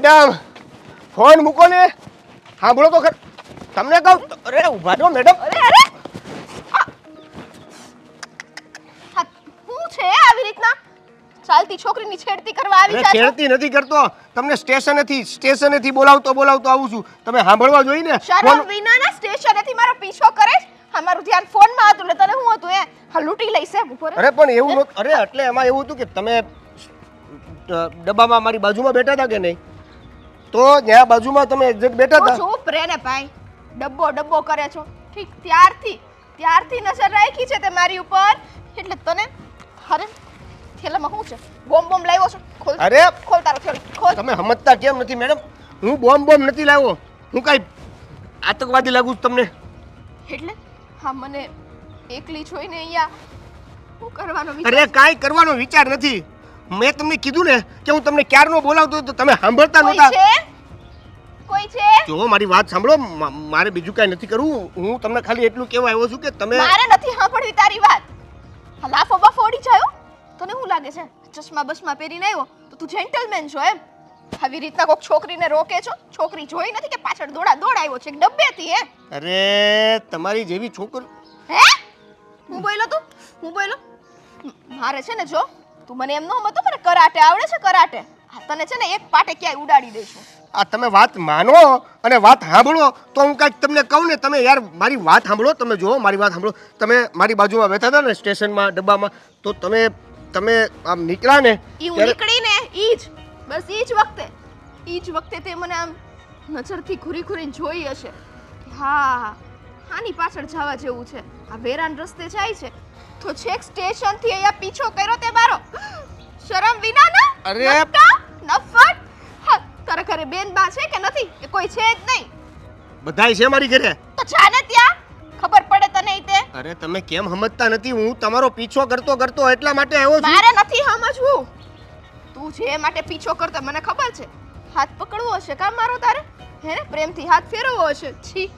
Madam phone મૂકો ને. સાંભળો તો ખર તમને કહું. અરે ઊભા રહો મેડમ. અરે હા શું છે આવી રીતના ચાલતી છોકરીની છેડતી કરવા આવી અરે જાશો? છેડતી નથી કરતો. તમને સ્ટેશનેથી બોલાવતો આવું છું. તમે સાંભળવા જોઈએ ને. શરમ વિનાના સ્ટેશનેથી મારો પીછો કરે છે? હા મારું ધ્યાન ફોનમાં હતું એટલે તને હું હતું હા લૂંટી લઈશ એમ ઉપર. અરે પણ એવું નહોતું. અરે એટલે એમાં એવું હતું કે તમે ડબ્બામાં મારી બાજુમાં બેઠા હતા કે નહીં? તો જ્યાં બાજુમાં તમે એક્ઝેક્ટ બેઠા તું હતા. ચૂપ રહે ને ભાઈ. ડબ્બો કરે છો ઠીક ત્યારથી નજર રાખી છે તે મારી ઉપર એટલે તને અરે થેલામાં શું છે? બોમ્બ લાવ્યો છો? ખોલ. અરે ખોલ તારો થેલો ખોલ. તમે સમજતા કેમ નથી મેડમ? હું બોમ્બ નથી લાવ્યો. હું કાંઈ આતંકવાદી લાગુ છું તમને? એટલે હા મને એકલી જોઈને અહીંયા શું કરવાનો વિચાર? અરે કાંઈ કરવાનો વિચાર નથી. મેં તમને કીધું ને કે હું તમને ક્યારનો બોલાવતો તો તમે સાંભળતા કોઈ નહોતા. છે કોઈ છે? જો મારી વાત સાંભળો. મારે બીજું કાંઈ નથી કરવું. હું તમને ખાલી એટલું કહેવા આવ્યો છું કે તમે મારે નથી સાંભળવી તારી વાત. હા લાફો બાફો ઓડી જાયો. તને શું લાગે છે ચશ્મા બસમાં પહેરીને આવ્યો તો તું જેન્ટલમેન છો એમ? આવી રીતના કોઈક છોકરીને રોકે છો? છોકરી જોઈ નથી કે પાછળ દોડાયો છે ડબ્બેથી હે? અરે તમારી જેવી છોકરી. હે હું બોલ્યો મારે છે ને જો તું મને એમ ન મતો મને કરાટે આવડે છે કરાટે. હા તને છે ને એક પાટે ક્યાંય ઉડાડી દઈશું. આ તમે વાત માનો અને વાત સાંભળો તો હું કાંઈક તમને કહું ને. તમે યાર મારી વાત સાંભળો. તમે જો મારી વાત સાંભળો. તમે મારી બાજુમાં બેઠા હતા ને સ્ટેશનમાં ડબ્બામાં તો તમે આમ નીકળ્યા ને ઈ હું નીકળીને ઈ જ વખતે તે મને આમ નજરથી ઘૂરીને જોઈ હશે. હા આની પાછળ જવા જેવું છે. આ વેરાન રસ્તે જાય છે તો છેક સ્ટેશનથી અહીંયા પીછો કર્યો તે મારો. શરમ વિના ના? અરે! નફટ. હા તારા ઘરે બેન બા છે કે નથી? કે કોઈ છે જ નહીં? બધાય છે મારી ઘરે. તો જાને ત્યાં ખબર પડે તને ઈ તે. અરે તમે કેમ સમજતા નથી? હું તમારો પીછો કરતો એટલા માટે આવ્યો છું. મારે નથી સમજવું. તું જે માટે પીછો કરતો મને ખબર છે. હાથ પકડવો હશે કામ મારો તારે? હે ને પ્રેમથી હાથ ફેરવવો હશે. છી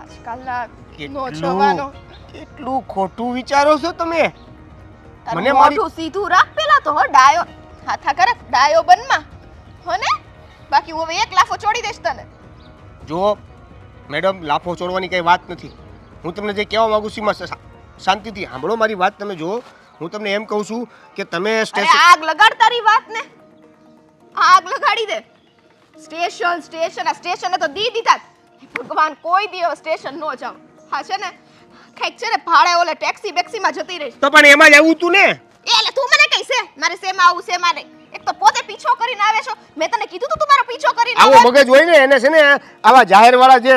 આજકાલના નો જવાનો. કેટલું ખોટું વિચારો છો તમે. તારું મને મારી- મોઢું સીધું રાખ પેલા તો હો ડાયો હાથા કરે ડાયો બનમાં હો ને બાકી હું હવે એક લાફો છોડી દઈશ તને. જો મેડમ લાફો છોડવાની કઈ વાત નથી. હું તમને જે કહેવા માંગુ છું એમાં શાંતિથી સાંભળો મારી વાત. તમે જો હું તમને એમ કહું છું કે તમે અરે સ્ટેશન આગ લગાડ તારી વાતને. આગ લગાડી દે. સ્ટેશન તો દી દીધા જ. ભગવાન કોઈ દિવસ સ્ટેશન નો જાવ. હા છે ને કઈક છે ને ભાડે ઓલે ટેક્સી બેક્સીમાં જતી રહીશ. તો પણ એમાં જ આવું તું ને. એટલે તું મને કઈ છે મારે શેમાં આવું શેમાં નહીં? એક તો પોતે પીછો કરીને આવે છો. મેં તને કીધું તું તું મારો પીછો કરીને આવો આવે. મગજ હોય ને એને છે ને આવા જાહેર વાળા જે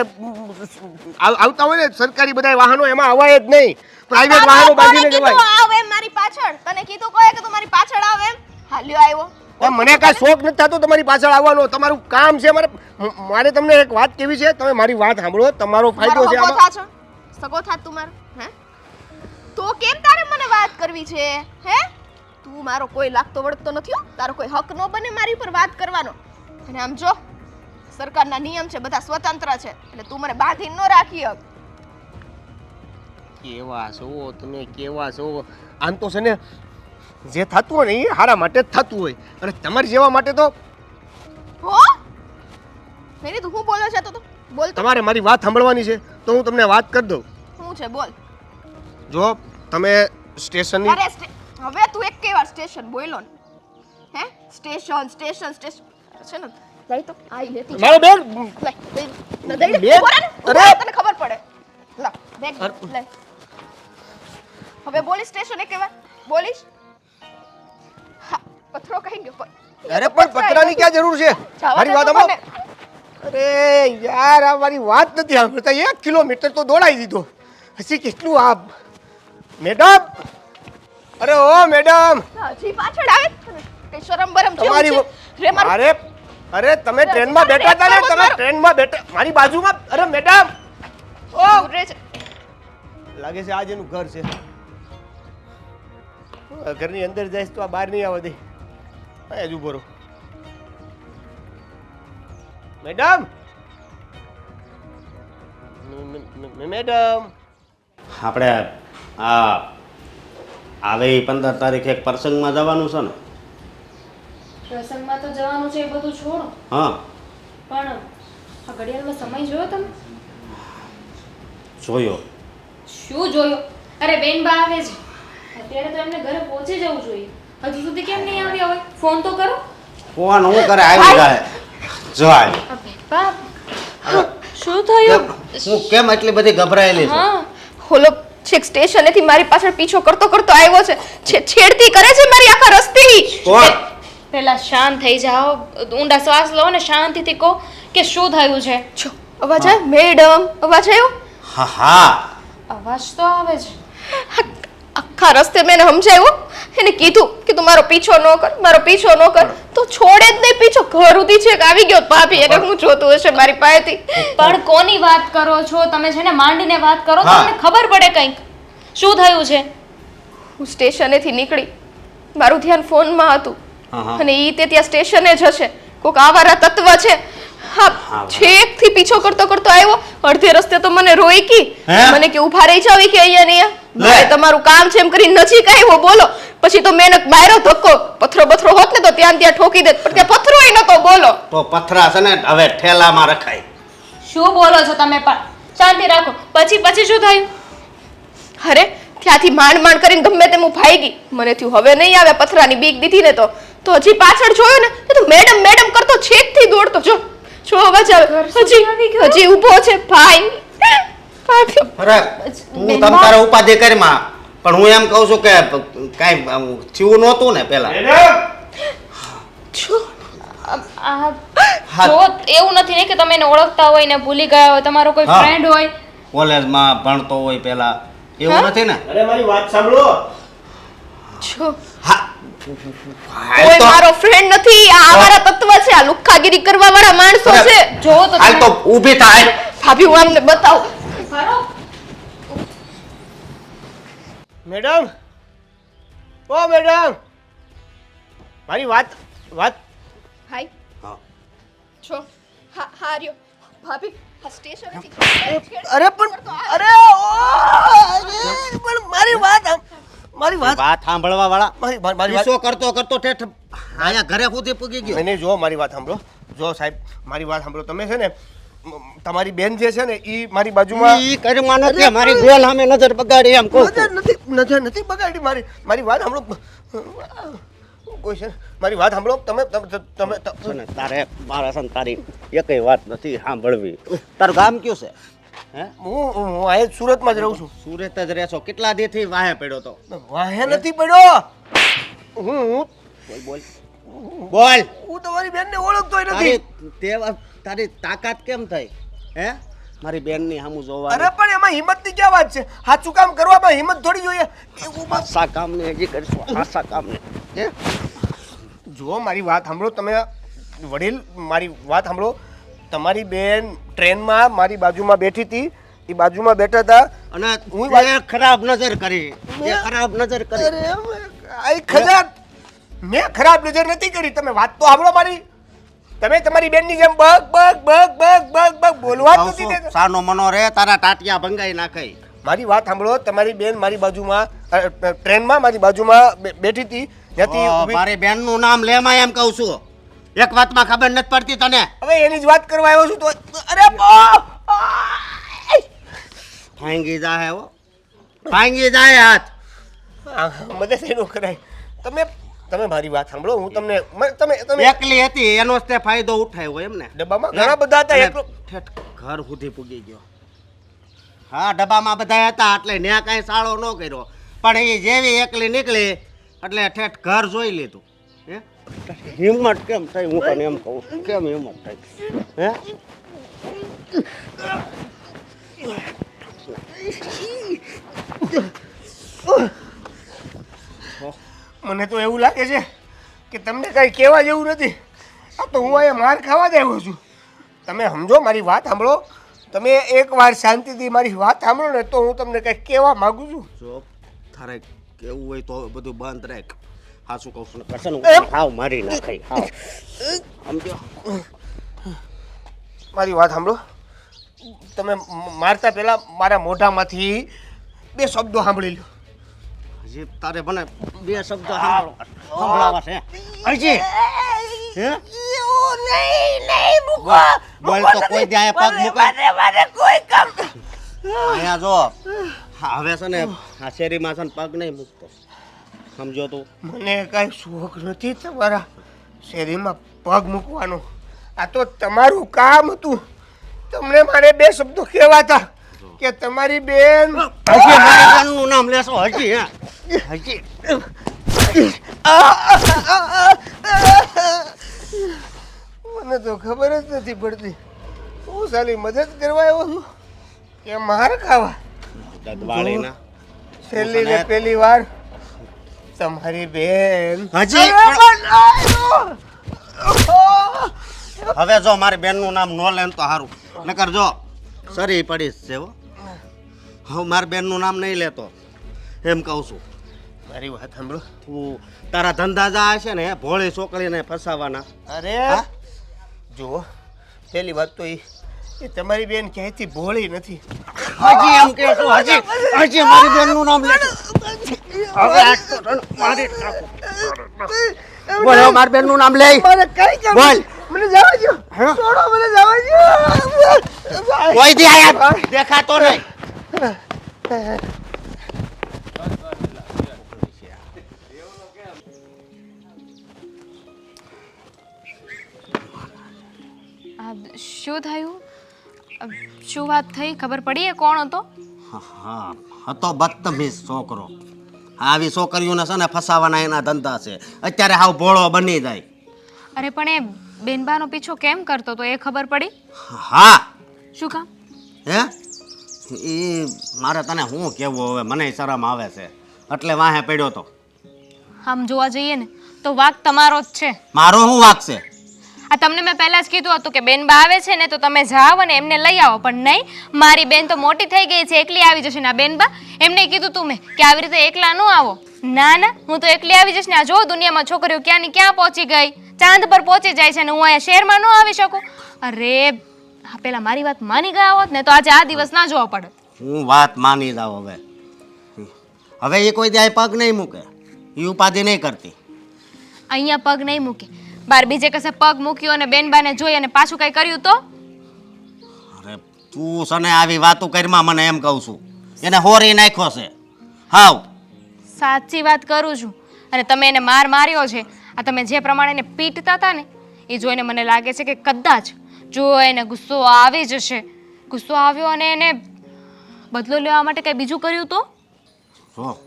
આવતા હોય ને સરકારી બધા વાહનો એમાં અવાય જ નહીં. પ્રાઇવેટ વાહનો બાંધીને જવાય. કીધું આવ એમ મારી પાછળ. તને કીધું કોઈ કે તું મારી પાછળ આવ એમ? હાલ્યો આવ્યો. પણ મને કાંઈ શોખ નથી થતો તમારી પાછળ આવવાનો. તમારું કામ છે. મારે તમને એક વાત કેવી છે. તમે મારી વાત સાંભળો. તમારો ફાયદો છે આમાં. સગો થાત તું મારો હે? તો કેમ તારે મને વાત કરવી છે હે? તું મારો કોઈ લાગતો વળગતો નથી હો. તારો કોઈ હક નો બને મારી ઉપર વાત કરવાનો. અને આમ જો સરકારના નિયમ છે બધા સ્વતંત્ર છે એટલે તું મને બાંધીને ન રાખી હક. કેવા છો તમે કેવા છો? આમ તો છે ને જે થતું હોય ને એ હારા માટે જ થતું હોય. અને તમારી જેવા માટે તો હો મેરી તું હું બોલો છે તો બોલ તો. તમારે મારી વાત સાંભળવાની છે તો હું તમને વાત કરી દઉં. શું છે બોલ. જો તમે સ્ટેશનની અરે હવે તું એક વાર સ્ટેશન બોલ્યો ને હે? સ્ટેશન છે ને લઈ તો આઈ લેતી મારો બેગ લઈ દઈ બેગ? અરે તને ખબર પડે લા બેગ અરે. લઈ હવે બોલી સ્ટેશન એક વાર બોલીશ. હા પથરો કહી ગયો પણ અરે પણ પતરાની ક્યાં જરૂર છે? મારી વાત સાંભળો. અરે યાર આ મારી વાત નથી સાંભળતા. 1 કિલોમીટર તો દોડાઈ દીધો. હસી કેટલું આ મેડમ. અરે ઓ મેડમ હજી પાછળ આવે કઈ શરમ બરમ જેવું તમારી છે રે મારું. અરે તમે ટ્રેનમાં બેઠા હતા ને તમે ટ્રેનમાં બેઠા મારી બાજુમાં. અરે મેડમ ઓ રે છે. લાગે છે આજ એનું ઘર છે. ઘરની અંદર જઈશ તો આ બહાર નહીં આવવા દે. હા જ ઉભો રહો. મેડમ મેડમ આપણે આવે 15 તારીખે એક પ્રસંગમાં જવાનું છે ને. પ્રસંગમાં તો જવાનું છે એ બધું છોડો, હા પણ આ ઘડિયાળમાં સમય જોયો તમે? જોયો. શું જોયો? અરે બેન બા આવે છે, અત્યારે તો એમને ઘરે પહોંચી જવું જોઈએ. હજુ સુધી કેમ નહીં આવ્યા હોય? ફોન તો કરો. ફોન હું કરે આવી જાય જો આવી. આ બેન બા શું થયું? હું કેમ એટલી બધી ગભરાયેલી છું? હા, ઓલો છેક સ્ટેશનેથી મારી પાછળ પીછો કરતો કરતો આવ્યો છે. છેડતી કરે છે મારી આખા રસ્તેની. કોણ? પહેલા શાંત થઈ જાઓ, ઊંડા શ્વાસ લો ને શાંતિથી કહો કે શું થયું છે. જો અવાજ આવે મેડમ, અવાજ આવ્યો? હા હા અવાજ તો આવે છે. આખા રસ્તે મેં એને સમજાવ્યું, એને કીધું કે તું મારો પીછો ન કર, મારો પીછો ન કર. તો છોડે જ નહીં પીછો, ઘર સુધી છેક આવી ગયો. ભાભી એને હું જોતું હશે મારી પાસેથી. પણ કોની વાત કરો છો તમે? છે ને માંડીને વાત કરો તો હા. તમને ખબર પડે કંઈક. શું થયું છે? હું સ્ટેશનેથી નીકળી, મારું ધ્યાન ફોનમાં હતું હા, હા. અને ઈ તે ત્યાં સ્ટેશને જ હશે. કોક આવારા તત્વ છે. હા, છેકથી પીછો કરતો કરતો આવ્યો. અડધે રસ્તે તો મને રોઈકી, હે? મને કે ઊભા રહી જાવ કે અહીંયા ને અહીંયા. મારે તમારું કામ છે એમ કરીને નજીક આવ્યો, બોલો. પછી તો મેં એને માર્યો ધક્કો. પથરો બથરો હોત ને તો ત્યાં ને ત્યાં ઠોકી દેત, પણ ત્યાં પથરોય નતો, બોલો. તો પથરા છે ને હવે ઠેલામાં રખાય. શું બોલો છો તમે? પણ શાંતિ રાખો. પછી શું થયું? અરે ત્યાંથી માંડ માંડ કરીને ગમે તેમ હું ભાગી. મને થયું હવે નહીં આવે, પથરાની બીક દીધી ને તો હજી પાછળ જોયું ને તો મેડમ મેડમ કરતો છેકથી દોડતો. જો અવાજ આવે. હજી ઊભો છે ભાઈ. ભાભી. અરે તું તમ તારે ઉપાધિ કરી માં, પણ હું એમ કહું છું કે કાંઈ થયું નહોતું ને પેલા. જો આ હા. જો એવું નથી ને કે તમે એને ઓળખતા હોય ને ભૂલી ગયા હોય, તમારો કોઈ હા. ફ્રેન્ડ હોય. કોલેજમાં ભણતો હોય પેલા, એવું હા? નથી ને? અરે મારી વાત સાંભળો. જો હા કોઈ તો મારો ફ્રેન્ડ નથી. આ આવારા તત્વ છે, આ લુખ્ખાગીરી કરવા વાળા માણસો છે. જો તો હાલ તો ઊભી થાય. ભાભી હું આમને બતાવું. ખરો? મેડમ, ઓ મેડમ, મારી વાત હાય હા. છો. હા હાર્યો ભાભી આ સ્ટેશનેથી અરે પણ અરે પણ મારી વાત વાત સાંભળવા વાળા મારી વાત કિસ્સો કરતો કરતો ઠેઠ આયા ઘરે સુધી પૂગી ગયો. નહીં જો મારી વાત સાંભળો. જો સાહેબ મારી વાત સાંભળો. તમે છે ને તમારી બેન જે છે ને ઈ મારી બાજુમાં ઈ કર્મમાં નથી, મારી બેન સામે નજર બગાડી એમ કહું છું. નજર નથી બગાડી. મારી વાત સાંભળો. કોઈ છે મારી વાત સાંભળો. તમે છે ને તારે મારા છે ને તારી એકેય વાત નથી સાંભળવી. તારું ગામ કયું છે? હે? હું આ સુરતમાં જ રહું છું. સુરત જ રહેશો? કેટલા દી થી વાહે પડ્યો તો? વાહે નથી પડ્યો. હું બોલ બોલ. હું તમારી બેનને ઓળખતોય તારી નથી. તારી તાકાત કેમ થઈ? હે? મારી બેનની સામું જોવા. અરે પણ એમાં હિંમતની ક્યાં વાત છે? સાચું કામ કરવામાં હિંમત થોડી જોઈએ. એવું બસ. આશા કામને હજી કરીશું, આશા કામને. હે? જો મારી વાત સાંભળો. તમે વડીલ મારી વાત સાંભળો. તમારી બેન ટ્રેનમાં મારી બાજુમાં બેઠી હતી. એ બાજુમાં બેઠા હતા અને હું તે ખરાબ નજર કરી. તે ખરાબ નજર કરી. અરે આ ખરાબ મેં ખરાબ નજર નથી કરી. તમે વાત તો સાંભળો મારી. તમે તમારી બેનની જેમ bug bug bug bug bug bug બોલવા જ નથી દેતા. સાનો મનો રે, તારા ટાટિયા ભંગાઈ નાખે. મારી વાત સાંભળો. તમારી બેન મારી બાજુમાં ટ્રેનમાં મારી બાજુમાં બેઠી હતી. ત્યાંથી ઊભી- મારી બેનનું નામ લેમાં એમ કહું છું. એક વાતમાં ખબર નથી પડતી તને. હવે એની જ વાત કરવા આવ્યો છું તો અરે ભાંગી જાય હો, ભાંગી જાય હાથ. મદદ એનો કરાય. તમે મારી વાત સાંભળો. હું તમને તમે એકલી હતી એનો જ તે ફાયદો ઉઠાવ્યો એમ ને. ડબ્બામાં ઘણા બધા હતા. અને એકલો ઠેઠ ઘર સુધી પૂગી ગયો. હા, ડબ્બામાં બધા હતા એટલે ત્યાં કાંઈ સાળો ન કર્યો, પણ એ જેવી એકલી નીકળી એટલે ઠેઠ ઘર જોઈ લીધું. હે? હિંમત કેમ થઈ? હું તને એમ કહું, કેમ હિંમત થઈ? હે? મને તો એવું લાગે છે કે તમને કઈ કહેવા જેવું નથી. આ તો હું અહીંયા માર ખાવા જ આવ્યો છું. તમે સમજો મારી વાત સાંભળો. તમે એકવાર શાંતિથી મારી વાત સાંભળો ને તો હું તમને કંઈક કહેવા માંગુ છું. જો તારે કેવું હોય તો બધું બંધ રાખ. હા, શું કહું છું ને કરશે ને હાવ મારી નાખાય. હાવ સમજો. મારી વાત સાંભળો. તમે મારતા પહેલા મારા મોઢામાંથી 2 શબ્દો સાંભળી લો. હજી તારે મને 2 શબ્દ સંભળાવા છે. હજી હે એવું નહીં મૂકો બોલ તો કોઈ દે પગ મૂકે મને કોઈ કામ અહીંયા જો હવે છે ને આ શેરીમાં છે ને પગ નહીં મૂકતો સમજો તું મને કાંઈ શોખ નથી તમારા શેરીમાં પગ મૂકવાનો. આ તો તમારું કામ હતું. તમને મારે 2 શબ્દો કહેવાતા કે તમારી બેન હજી મારી બેનનું નામ લેશો હજી હજી મને તો ખબર જ નથી પડતી હું સાલી મદદ કરવા આવ્યો છું કે માર ખાવા. દદવાળીના છેલ્લી ને પહેલી વાર તમારી બેન હજી હવે જો મારી બેનનું નામ નો લે તો સારું નકર જો સરી પડીશ છે હો હું મારી બેનનું નામ નહીં લેતો એમ કહું છું. મારી વાત સાંભળો. તું તારા ધંધા જા હશે ને ભોળી છોકરીને ફસાવાના. અરે જુઓ પહેલી વાત તો એ તમારી બેન ક્યાંયથી ભોળી નથી. હજી એમ કે છું હજી મારી બેનનું નામ લે હવે આજ તો તને મારી જ નાખું. બોલ હવે મારી બેનનું નામ લે મારે કઈ કામ બોલ. મને જવા દો. હા? છોડો મને જવા દો. કોઈ દી આયા દેખાતો નહીં. શું થયું? શું વાત થઈ? ખબર પડી એ કોણ હતો? હા હતો બદતમીઝ છોકરો. આવી છોકરીઓને છે ને ફસાવાના એના ધંધા છે. અત્યારે હાવ ભોળો બની જાય. અરે પણ એ બેનબાનો પીછો કેમ કરતો તો એ ખબર પડી? હા શું કામ? હે એ મારે તને શું કહેવું હવે મને શરમ આવે છે એટલે વાહે પડ્યો તો. આમ જોવા જઈએ ને તો વાંક તમારો જ છે. મારો શું વાંક છે? આ તમને મેં પહેલા જ કીધું હતું કે બેનબા આવે છે ને તો તમે જાઓ અને એમને લઈ આવો, પણ નહીં, મારી બેન તો મોટી થઈ ગઈ છે, એકલી આવી જશે ને આ બેનબા એમને કીધું તું મેં કે આવી રીતે એકલા ન આવો. ના ના, હું તો એકલી આવી જઈશ ને. આ જો દુનિયામાં છોકરીઓ ક્યાંની ક્યાં પહોંચી ગઈ, ચાંદ પર પહોંચી જાય છે ને હું અહીંયા શહેરમાં ન આવી શકું. અરે હા, પેલા મારી વાત માની ગયા હોત ને તો આજે આ દિવસ ના જોવા પડત. હું વાત માની જાઉં હવે એ કોઈ દે પગ નહીં મૂકે, એ ઉપાધિ નહીં કરતી. અહીંયા પગ નહીં મૂકે, બાર બીજે કશે પગ મૂક્યો અને બેનબાને જોઈ અને પાછું કઈ કર્યું તો? અરે તું સને આવી વાતો કરીમાં મને એમ કહું છું એને હોરી નાખ્યો છે. હાવ સાચી વાત કરું છું. અને તમે એને માર માર્યો છે, આ તમે જે પ્રમાણે એને પીટતા હતા ને એ જોઈને મને લાગે છે કે કદાચ જો એને ગુસ્સો આવી જશે, ગુસ્સો આવ્યો અને એને બદલો લેવા માટે કંઈ બીજું કર્યું તો? જો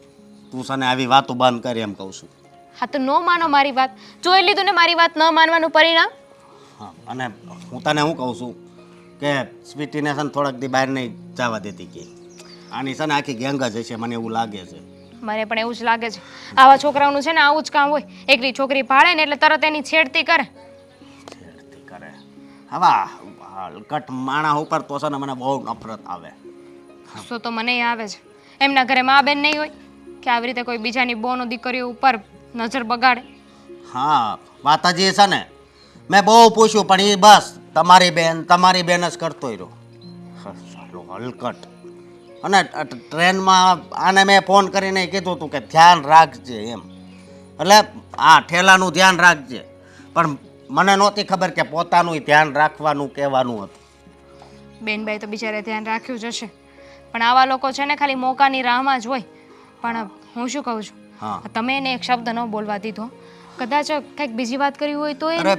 તું સને આવી વાતો બંધ કરી એમ કહું છું. હા તો ન માનો મારી વાત, જોઈ લીધું ને મારી વાત ન માનવાનું પરિણામ. હા અને હું તને શું કહું છું કે સ્વીટીને છે ને થોડાક દી બહાર નહીં જવા દેતી કે આની છે ને આખી ગેંગ જ હશે મને એવું લાગે છે. મને પણ એવું જ લાગે છે. આવા છોકરાઓનું છે ને આવું જ કામ હોય, એકલી છોકરી પાડે ને એટલે તરત એની છેડતી કરે. છેડતી કરે. હવે હલકટ માણા ઉપર તો છે ને મને બહુ નફરત આવે. ગુસ્સો તો મને આવે છે. એમના ઘરે મા બેન નહીં હોય કે આવી રીતે કોઈ બીજાની બોનો દીકરીઓ ઉપર નજર બગાડે. હા વાત હજી છે ને મેં બહુ પૂછ્યું પણ એ બસ તમારી બેન જ કરતો રહ્યો. ચાલો હલકટ. અને ટ્રેનમાં આને મેં ફોન કરીને કીધું હતું કે ધ્યાન રાખજે એમ, એટલે આ ઠેલાનું ધ્યાન રાખજે, પણ મને નહોતી ખબર કે પોતાનું ધ્યાન રાખવાનું કહેવાનું હતું. બેનબાઈ તો બિચારે ધ્યાન રાખ્યું જ હશે, પણ આવા લોકો છે ને ખાલી મોકાની રાહમાં જ હોય. પણ હું શું કહું છું, હા તમે એને એક શબ્દ ન બોલવા દીધો, કદાચ કંઈક બીજી વાત કરી હોય તો? અરે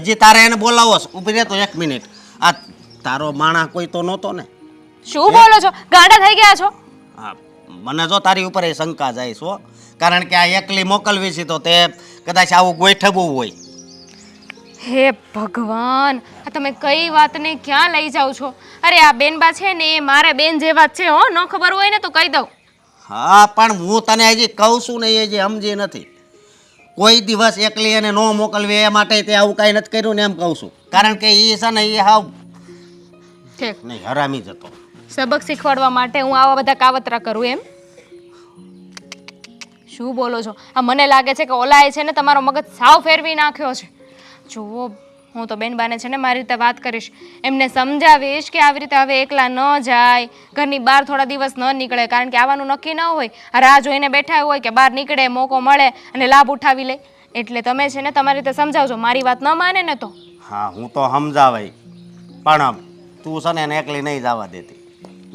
હજી તારે એને બોલાવો છે, ઊભી રહે તો 1 મિનિટ. આ તારો માણસ કોઈ તો નહોતો ને? શું બોલો છો? ગાંડા થઈ ગયા છો? હા મને જો તારી ઉપર એ શંકા જાય છો, કારણ કે આ એકલી મોકલવી છે તો તે કદાચ આવું ગોઠવવું હોય. હે ભગવાન, આ તમે કઈ વાતને ક્યાં લઈ જાઓ છો? અરે આ બેનબા છે ને એ મારે બેન જેવા જ છે હો, ન ખબર હોય ને તો કહી દઉં. હા પણ હું તને હજી કહું છું ને એ હજી સમજી નથી. કોઈ દિવસ એકલી એને ન મોકલવી એ માટે તે આવું કાંઈ નથી કર્યું ને એમ કહું છું, કારણ કે એ છે ને એ હાવ ઠીક, નહીં હરામી જતો. સબક શીખવાડવા માટે હું આવા બધા કાવતરા કરું એમ? શું બોલો છો? આ મને લાગે છે કે ઓલાએ છે ને તમારો મગજ સાવ ફેરવી નાખ્યો છે. જુઓ, હું તો બેનબાને છે ને મારી રીતે વાત કરીશ, એમને સમજાવીશ કે આવી રીતે હવે એકલા ન જાય, ઘરની બહાર થોડા દિવસ ન નીકળે, કારણ કે આવવાનું નક્કી ન હોય, રાહ જોઈને બેઠા હોય કે બહાર નીકળે, મોકો મળે અને લાભ ઉઠાવી લે. એટલે તમે છે ને તમારી રીતે સમજાવજો, મારી વાત ન માને ને તો. હા હું તો સમજાવાય, પણ તું છે ને એને એકલી નહીં જવા દેતી.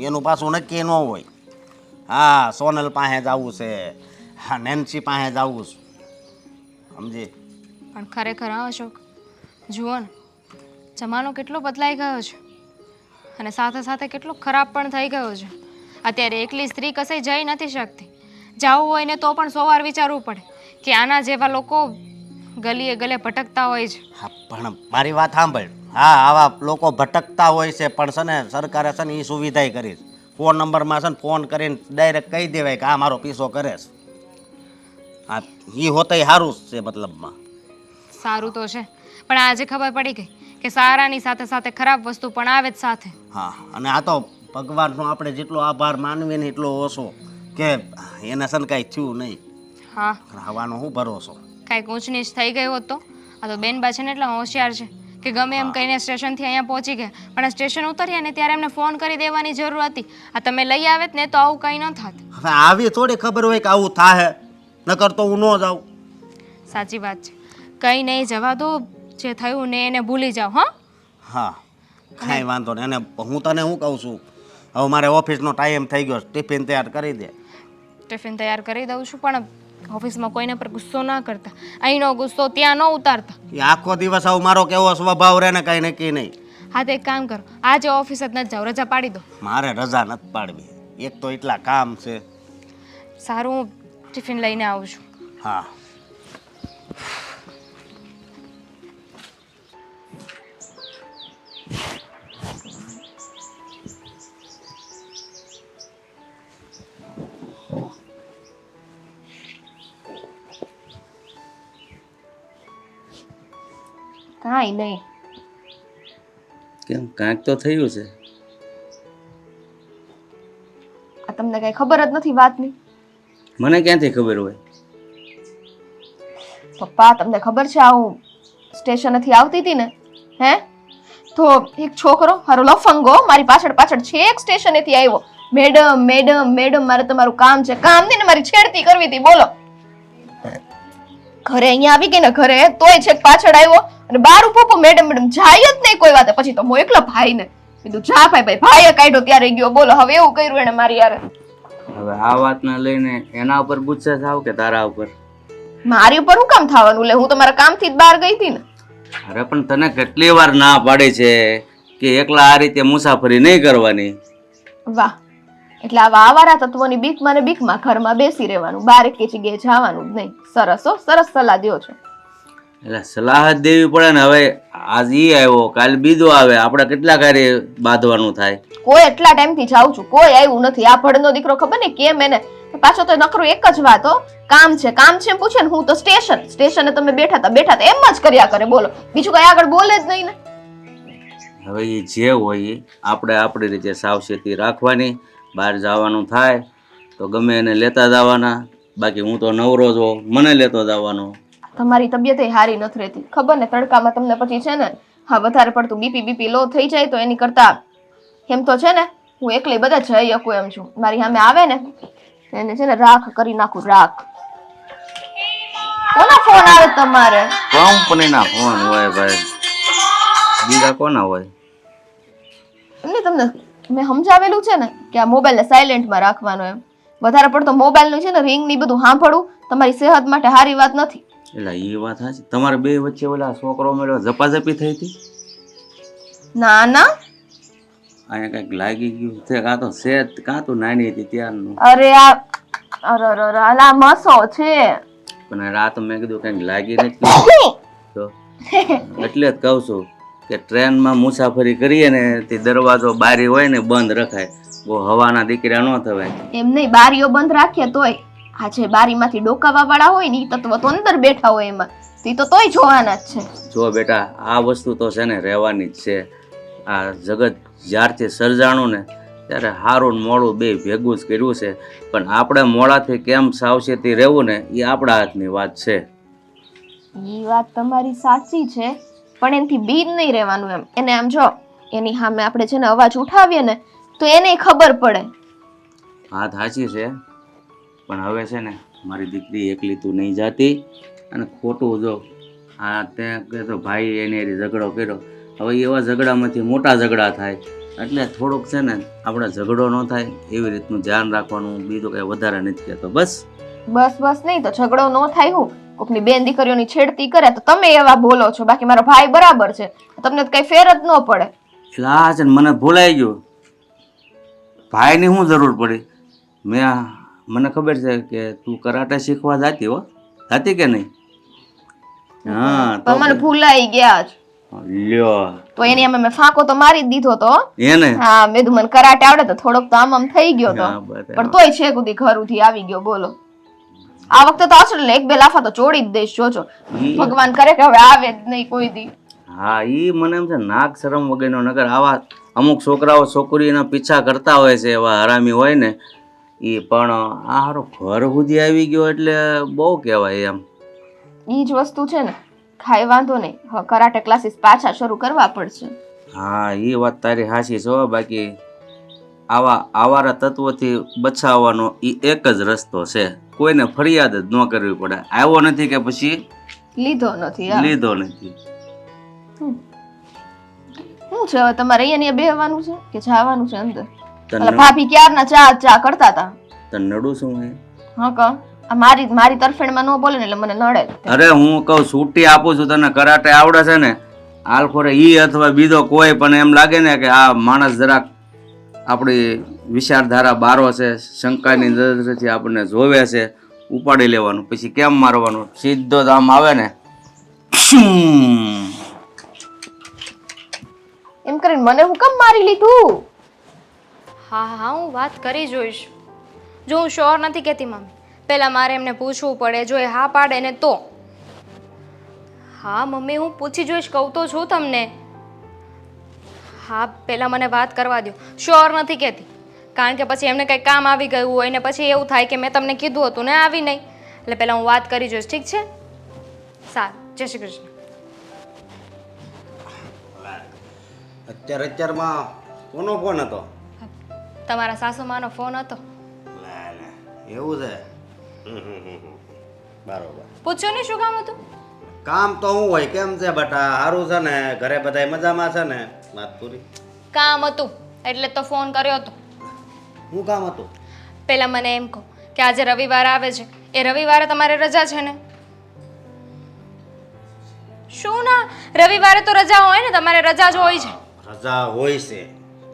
એનું પાછું નક્કી ન હોય. હા સોનલ પાસે જવું છે, હા નેન્સી પાસે જવું છે, સમજી. પણ ખરેખર હા અશોક, જુઓ ને જમાનો કેટલો બદલાઈ ગયો છે અને સાથે સાથે કેટલો ખરાબ પણ થઈ ગયો છે. અત્યારે એકલી સ્ત્રી કશે જઈ નથી શકતી. જવું હોય ને તો પણ 100 વાર વિચારવું પડે કે આના જેવા લોકો ગલીએ ગલે ભટકતા હોય છે. હા પણ મારી વાત સાંભળ. હા આવા લોકો ભટકતા હોય છે, પણ છે ને સરકારે છે ને એ સુવિધાય કરી છે. ફોન નંબરમાં છે ને ફોન કરીને ડાયરેક્ટ કહી દેવાય કે આ મારો પીછો કરે છે. હા એ હોતય સારું જ છે મતલબમાં. સારું તો છે, પણ આજે ખબર પડી ગઈ કે સારાની સાથે સાથે ખરાબ વસ્તુ પણ આવે જ સાથે. હા અને આ તો ભગવાનનો આપણે જેટલો આભાર માનવીએ ને એટલો ઓછો કે એને છે ને કાંઈ થયું નહીં. હા હવાનો શું ભરોસો. કાંઈક ઊંચ નીચ થઈ ગયું હોત તો. આ તો બેનબા છે ને એટલા હોશિયાર છે કે ગમે એમ કહીને સ્ટેશનથી અહીંયા પહોંચી ગયા, પણ આ સ્ટેશન ઉતર્યા ને ત્યારે એમને ફોન કરી દેવાની જરૂર હતી. આ તમે લઈ આવેત ને તો આવું કંઈ ન થાત. હવે આવી થોડી ખબર હોય કે આવું થાહે, નકર તો હું ન જાઉં. સાચી વાત છે. કંઈ નહીં, જવા દો. જે થયું ને એને ભૂલી જાઓ. હા હા કાંઈ વાંધો નહીં. અને હું તને શું કહું છું, હવે મારે ઓફિસનો ટાઈમ થઈ ગયો, ટિફિન તૈયાર કરી દે. ટિફિન તૈયાર કરી દઉં છું, પણ ઓફિસમાં કોઈના પર ગુસ્સો ના કરતા. અહીંનો ગુસ્સો ત્યાં ન ઉતારતા. એ આખો દિવસ આવું મારો કેવો સ્વભાવ રહે ને કાંઈ નક્કી નહીં. હા તો એક કામ કરો, આજે ઓફિસ જ નથી જાવ, રજા પાડી દો. મારે રજા નથી પાડવી, એક તો એટલા કામ છે. સારું, હું ટિફિન લઈને આવું છું. હા કાંઈ નહીં. કેમ કાંઈક તો થયું છે? આ તમને કઈ ખબર જ નથી વાતની? મને ક્યાંથી ખબર હોય? પપ્પા તમને ખબર છે આ હું સ્ટેશનેથી આવતી હતી ને, હે તો એક છોકરો હારો લફંગો મારી પાછળ પાછળ છેક સ્ટેશનેથી આવ્યો. મેડમ મેડમ મેડમ મારે તમારું કામ છે. કામ નહીં ને મારી છેડતી કરવી હતી. બોલો, ઘરે અહીંયા આવી ગઈ ને ઘરે તોય છેક પાછળ આવ્યો અને બાર ઉભો મેડમ મેડમ જાય જ નહીં કોઈ વાતે. પછી તો હું એકલો ભાઈને કીધું જા ભાઈ ભાઈએ કાઢ્યો ત્યારે ગયો. બોલો હવે એવું કર્યું એને મારી યાર. હવે આ વાતને લઈને એના ઉપર ગુસ્સે થાવ કે તારા ઉપર? મારી ઉપર શું કામ થવાનું? લે હું તો મારા કામથી જ બહાર ગઈ હતી ને. અરે પણ તને કેટલી વાર ના પાડી છે કે એકલા આ રીતે મુસાફરી નહીં કરવાની. વાહ, એટલે આવા આવારા તત્વોની બીકમાં ને બીકમાં ઘરમાં બેસી રહેવાનું, બહાર કે જગ્યાએ જવાનું જ નહીં. સરસ હો, સરસ સલાહ દ્યો છો. એટલે સલાહ જ દેવી પડે ને. હવે આજ ઈ આવ્યો, કાલ બીજો આવે, આપણે કેટલા કાર્ય બાંધવાનું થાય? કોઈ એટલા ટાઈમથી જાઉં છું, કોઈ આવ્યું નથી. આ ભડનો દીકરો ખબર ને કેમ એને પાછો તો નકરું એક જ વાત હો, કામ છે કામ છે પૂછે ને હું તો સ્ટેશને તમે બેઠા હતા એમ જ કર્યા કરે. બોલો, બીજું કઈ આગળ બોલે જ નહીં ને. હવે એ જે હોય આપણે આપણી રીતે સાવચેતી રાખવાની. બહાર જવાનું થાય તો ગમે એને લેતા જવાના, બાકી હું તો નવરો જ હોઉં, મને લેતો જવાનો. તમારી તબિયત સારી નથી રહેતી ખબર ને, તડકામાં તમને પછી છે ને હા વધારે પડતું બીપી લો થઈ જાય તો એની કરતા એમ તો છે ને હું એકલી બધા જઈ શકું એમ છું. મારી સામે આવે ને એને છે ને રાખ કરી નાખું. રાખ. કોના ફોન આવે તમારે? કંપનીના ફોન હોય ભાઈ, બીજા કોના હોય? એમને તમને મેં સમજાવેલું છે ને કે આ મોબાઈલને સાયલેન્ટમાં રાખવાનો. એમ વધારે પડતો મોબાઈલનું છે ને રિંગ ની બધું સાંભળવું તમારી સેહત માટે સારી વાત નથી. એટલે એ વાત સાચી. તમારે બે વચ્ચે ઓલા છોકરો મળ્યો ઝપાઝપી થઈ હતી? ના ના, અહીંયા કંઈક લાગી ગયું છે. કાં તો સેત કાં તો નાની હતી ત્યારનું. અરે આ મસો છે. પણ રાત મેં કીધું કંઈક લાગી નથી તો એટલે જ કહું છું કે ટ્રેનમાં મુસાફરી કરીએ ને તે દરવાજો બારી હોય ને બંધ રખાય. બહુ હવાના દીકરા ન થવાય. એમ નહીં, બારીઓ બંધ રાખીએ તોય આ જે બારીમાંથી ડોકાવા વાળા હોય ને ઈ તત્વ તો અંદર બેઠા હોય એમાં, ઈ તો તોય જોવાના જ છે. જો બેટા આ વસ્તુ તો છે ને રહેવાની જ છે. આ જગત જ્યારથી સર્જાણું ને ત્યારે સારું ને મોડું બે ભેગું જ કર્યું છે. પણ આપણે મોડાથી કેમ સાવચેતી રહેવું ને એ આપણા હાથની વાત છે. ઈ વાત તમારી સાચી છે, પણ એનાથી બીજ નહીં રહેવાનું. એમ એને આમ જો એની સામે આપણે છે ને અવાજ ઉઠાવીએ ને તો એને ખબર પડે. વાત સાચી છે, પણ હવે છે ને મારી દીકરી એકલી તું નહીં જાતી. અને ખોટું જો આ ત્યાં કહેતો ભાઈ એની હારે ઝઘડો કર્યો, હવે એવા ઝઘડામાંથી મોટા ઝઘડા થાય, એટલે થોડુંક છે ને આપણે ઝઘડો ન થાય એવી રીતનું ધ્યાન રાખવાનું. બીજું કંઈ વધારે નથી કહેતો. બસ બસ નહીં તો ઝઘડો ન થાય. હું કોકની બેન દીકરીઓની છેડતી કરે તો તમે એવા બોલો છો, બાકી મારો ભાઈ બરાબર છે, તમને તો કઈ ફેર જ ન પડે. એટલે આ છે ને મને ભૂલાઈ ગયું, ભાઈની શું જરૂર પડી? મને ખબર છે કે તું કરાટે શીખવા જાતી હો, જાતી કે નહીં? હા પણ મને ભૂલાઈ ગયા જ. લ્યો તો એની અમે મેં ફાંકો તો મારી જ દીધો તો. એને હા મેં કીધું મને કરાટે આવડે તો થોડોક તો આમ થઈ ગયો તો, હા, બરાબર. પણ તોય છે કુદી ઘર ઉઠી આવી ગયો. બોલો આ વખતે તો અસલ એક બે લાફા તો ચોડી જ દઈશ. જોજો ભગવાન કરે કે હવે આવે જ નહીં કોઈ દી. હા ઈ મને એમ છે નાક શરમ વગરનો, નગર આવા અમુક છોકરાઓ છોકરીના પીછા કરતા હોય છે, એવા હરામી હોય ને ઈ, પણ આ હારો ઘર સુધી આવી ગયો એટલે બહુ કહેવાય એમ. ઈ જ વસ્તુ છે ને, ખાઈ વાંધો નહીં, હવે કરાટે ક્લાસીસ પાછા શરૂ કરવા પડશે. હા ઈ વાત તારી હાચી છો. બાકી આવા આવારા તત્વોથી બચાવવાનો ઈ એક જ રસ્તો છે, કોઈને ફરિયાદ જ ન કરવી પડે. આવ્યો નથી કે પછી લીધો નથી. હા. લીધો નથી. શું છે હવે તમારે અહીંયા બેહવાનું છે કે જવાનું છે અંદર? તને ઓલા ભાભી ક્યારના ચા કરતા હતા. તને નડું શું હે? હા ક આ મારી તરફેણમાં ન બોલે ને એટલે મને નડે જ. અરે હું કહું છૂટી આપું છું, તને કરાટે આવડે છે ને, આલખોરે ઈ અથવા બીજો કોઈ પણ એમ લાગે ને કે આ માણસ જરાક આપણી વિચારધારા બારો છે, શંકાની નજરથી આપણને જોવે છે, ઉપાડી લેવાનું. પછી કેમ મારવાનું? સીધો જ આમ આવે ને એમ કરીને મને હું કેમ મારી લીધું? હા હા હું વાત કરી જોઈશ. જો હું શ્યોર નથી કહેતી મમ્મી, પહેલાં મારે એમને પૂછવું પડે, જો એ હા પાડે ને તો. હા મમ્મી હું પૂછી જોઈશ, કહું તો છું તમને. હા પહેલાં મને વાત કરવા દો. શ્યોર નથી કહેતી, કારણ કે પછી એમને કંઈ કામ આવી ગયું હોય ને પછી એવું થાય કે મેં તમને કીધું હતું ને આવી નહીં. એટલે પહેલાં હું વાત કરી જોઈશ, ઠીક છે? સારું, જય શ્રી કૃષ્ણ. અત્યારમાં કોનો ફોન હતો? તમારા સાસુમાનો ફોન હતો. એવું છે? બરોબર. પૂછ્યો નહીં શું કામ હતું? કામ તો શું હોય, કેમ છે બટા? સારું છે ને? ઘરે બધા મજામાં છે ને? વાત પૂરી. કામ હતું એટલે તો ફોન કર્યો હતો. શું કામ હતું? પહેલાં મને એમ કહો કે આજે રવિવાર આવે છે, એ રવિવારે તમારે રજા છે ને? શું ના, રવિવારે તો રજા હોય ને, તમારે રજા જ હોય છે. રજા હોય છે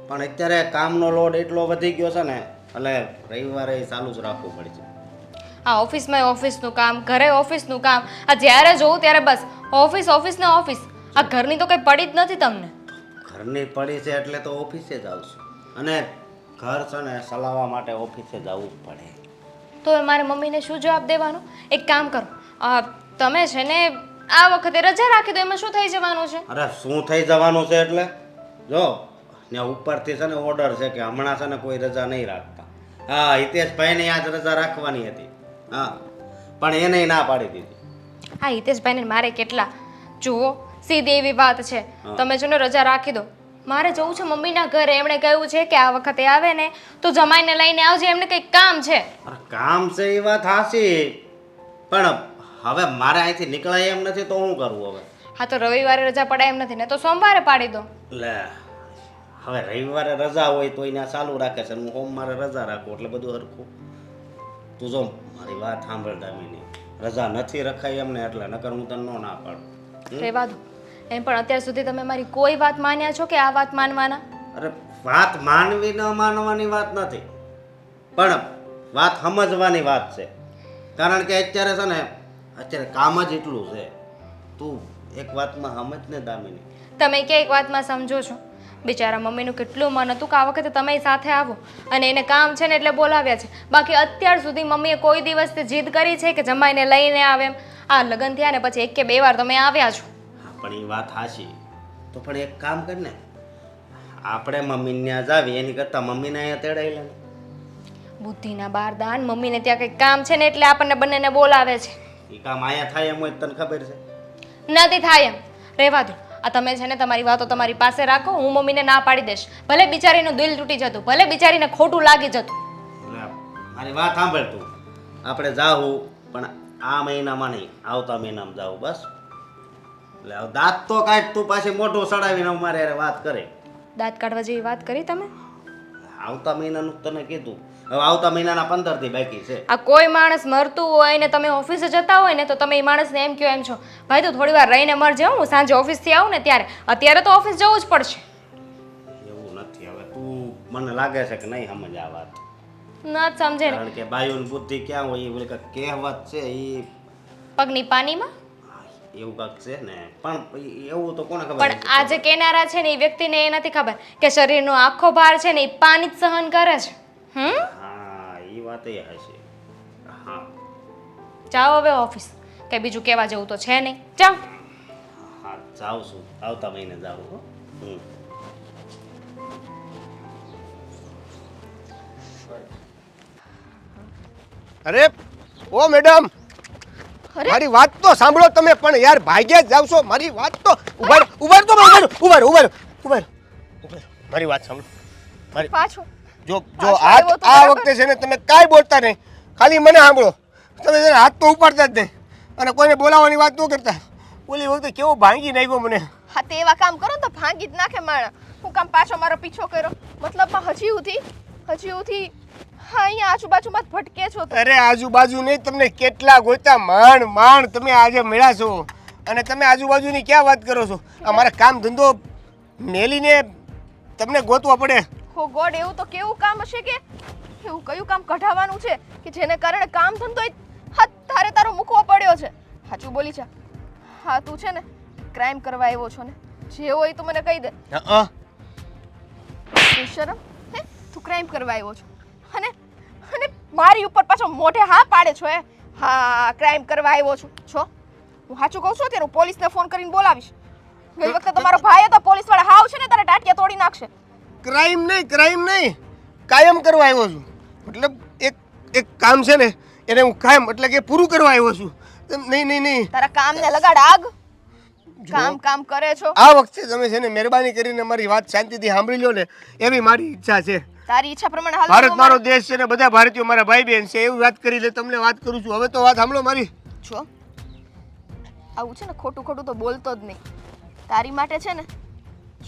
પણ અત્યારે કામનો લોડ એટલો વધી ગયો છે ને, એટલે રવિવારે ચાલુ જ રાખવું પડે છે. આ ઓફિસમાં ઓફિસનું કામ, ઘરે ઓફિસનું કામ, આ જ્યારે જોઉં ત્યારે બસ ઓફિસ ઓફિસ ને ઓફિસ. આ ઘરની તો કંઈ પડી જ નથી તમને. ઘરની પડી છે એટલે તો ઓફિસે જ આવશું, અને ઘર છે ને ચલાવવા માટે ઓફિસે જવું પડે. તો મારે મમ્મીને શું જવાબ દેવાનો? એક કામ કરો, તમે છે ને આ વખતે રજા રાખી દો, એમાં શું થઈ જવાનું છે? અરે શું થઈ જવાનું છે એટલે જો ત્યાં ઉપરથી છે ને ઓર્ડર છે કે હમણાં છે ને કોઈ રજા નહીં રાખતા. હા હિતેશભાઈને આજ રજા રાખવાની હતી, હા પણ એને ના પાડી દીધી. હા હિતેશભાઈને મારે કેટલા, જુઓ સીધી એવી વાત છે, તમે છે ને રજા રાખી દો. મારે જવું છે મમ્મીના ઘરે, એમણે કહ્યું છે કે આ વખતે આવે ને તો જમાઈને લઈને આવજે, એમને કંઈક કામ છે. અરે કામ છે એ વાત હાચી, પણ હવે મારે અહીંથી નીકળાય એમ નથી તો શું કરવું હવે? હા તો રવિવારે રજા પડાય એમ નથી ને તો સોમવારે પાડી દો. લે હવે રવિવારે રજા હોય તો એને ચાલુ રાખે છે, હું સોમવારે રજા રાખું એટલે બધું હરખું. તું જો મારી વાત સાંભળ દામિની, રજા નથી રખાય એમને એટલે, નકર હું તને ન ના પાડું. રહેવા દો. એમ પણ અત્યાર સુધી તમે મારી કોઈ વાત માન્યા છો કે આ વાત માનવાના? અરે વાત માનવી ન માનવાની વાત નથી, પણ વાત સમજવાની વાત છે. કારણ કે અત્યારે છે ને અત્યારે કામ જ એટલું છે. તું એક વાતમાં સમજ ને દામિની. તમે કે એક વાતમાં સમજો છો? બિચારા મમ્મીનું કેટલું મન હતું કે આ વખતે તમે સાથે આવો, અને એને કામ છે ને એટલે બોલાવ્યા છે. બાકી અત્યાર સુધી મમ્મીએ કોઈ દિવસ જીદ કરી છે કે જમાઈને લઈને આવે એમ? આ લગ્ન થયા ને પછી એક કે બે વાર તમે આવ્યા છો. હા પણ એ વાત હાચી, તો પણ એક કામ કર ને, આપણે મમ્મીને ત્યાં જાવી એની કરતાં મમ્મીને અહીંયા તેડાઈ લે. બુદ્ધિના બારદાન, મમ્મીને ત્યાં કંઈક કામ છે ને એટલે આપણને બંનેને બોલાવે છે. એ કામ અહીંયા થાય એમ હોય તને ખબર છે? નથી થાય એમ, રહેવા દો. આ તમે છે ને તમારી વાતો તમારી પાસે રાખો, હું મમ્મીને ના પાડી દઈશ. ભલે બિચારીનું દિલ તૂટી જતું, ભલે બિચારીને ખોટું લાગી જતું. મારી વાત સાંભળ તું, આપણે જાવું પણ આ મહિનામાં નહીં, આવતા મહિનામાં જાવ બસ. એટલે હવે દાંત તો કાઢ, તું પાછી મોઢું સડાવીને અમારે હારે વાત કરે. દાંત કાઢવા જેવી વાત કરી તમે? આવતા મહિનાનું તને કીધું, હવે આવતા મહિનાના 15 દી બાકી છે. આ કોઈ માણસ મરતું હોય ને તમે ઓફિસે જતા હોય ને તો તમે એ માણસને એમ કહો એમ છો ભાઈ તું થોડી વાર રહીને મરજે હો, હું સાંજે ઓફિસથી આવું ને ત્યારે. અત્યારે તો ઓફિસ જવું જ પડશે. એવું નથી. હવે તું મને લાગે છે કે નહીં સમજ આ વાત. ના જ સમજે ને. કારણ કે બાયુની બુદ્ધિ ક્યાં હોય, એ ઓલી કાંઈક કહેવત છે એ પગની પાનીમાં. એવું કાંઈક છે ને, પણ એવું તો કોને ખબર પણ આ જે કેનારા છે ને એ વ્યક્તિને એ નથી ખબર કે શરીરનો આખો ભાર છે ને એ પાણી જ સહન કરે છે. હા એ વાત એ હશે. હા જાઓ હવે ઓફિસ. કઈ બીજું કહેવા જેવું તો છે નહીં. જાઓ. હા જાઉં છું, આવતા મહિને જાઉં હો. અરે ઓ મેડમ, મારી વાત તો સાંભળો તમે. પણ યાર ભાગ્યે જ જાવ છો. મારી વાત તો ઉભા મારી વાત સાંભળો. મારી પાછો જો પાછો આ આવ્યો તો આ બરાબર. વખતે છે ને તમે કાંઈ બોલતા નહીં, ખાલી મને સાંભળો. તમે જરા હાથ તો ઉપાડતા જ નહીં અને કોઈને બોલાવવાની વાત ન કરતા. ઓલી વખતે કેવો ભાંગી નાખ્યો મને. હા તે એવા કામ કરો ને તો ભાંગી જ નાખે માણા. હું કામ પાછો મારો પીછો કર્યો? મતલબમાં હજી ઉથી હા અહીંયા આજુબાજુમાં જ ભટકે છો તો. અરે આજુબાજુ નહીં, તમને કેટલા ગોતા માંડ તમે આજે મળ્યા છો અને તમે આજુબાજુની ક્યાં વાત કરો છો? અમારા કામ ધંધો મેલીને તમને ગોતવા પડે. હો ગોડ, એવું તો કેવું કામ હશે કે એવું કયું કામ કઢાવવાનું છે કે જેને કારણે કામ ધંધો હા તારો મૂકવો પડ્યો છે? સાચું બોલી જા. હા તું છે ને ક્રાઇમ કરવા આવ્યો છો ને? જે હોય તો મને કહી દે. શરમ હે? તું ક્રાઇમ કરવા આવ્યો છો અને અને મારી ઉપર પાછો મોઢે હા પાડે છો? હા ક્રાઇમ કરવા આવ્યો છું છો? હું સાચું કહું છું ત્યારે હું પોલીસને ફોન કરીને બોલાવીશ. ગઈ વખતે તમારો ભાઈ હતો પોલીસ વાળા હાવ છે ને તારે ટાટિયા તોડી નાખશે. ક્રાઇમ નહીં, કાયમ કરવા આવ્યો છું. મતલબ એક કામ છે ને એને હું કાયમ એટલે કે પૂરું કરવા આવ્યો છું. નહીં તારા કામને લગાડ આગ. કામ કરે છો. આ વખતે તમે છે ને મહેરબાની કરીને મારી વાત શાંતિથી સાંભળી લો ને, એવી મારી ઈચ્છા છે. તારી ઈચ્છા પ્રમાણે હાલ. ભારત મારો દેશ છે ને બધા ભારતીયો મારા ભાઈ બહેન છે, એવી વાત કરી લે. તમને વાત કરું છું. હવે તો વાત સાંભળો મારી. છો આવું છે ને ખોટું તો બોલતો જ નહીં. તારી માટે છે ને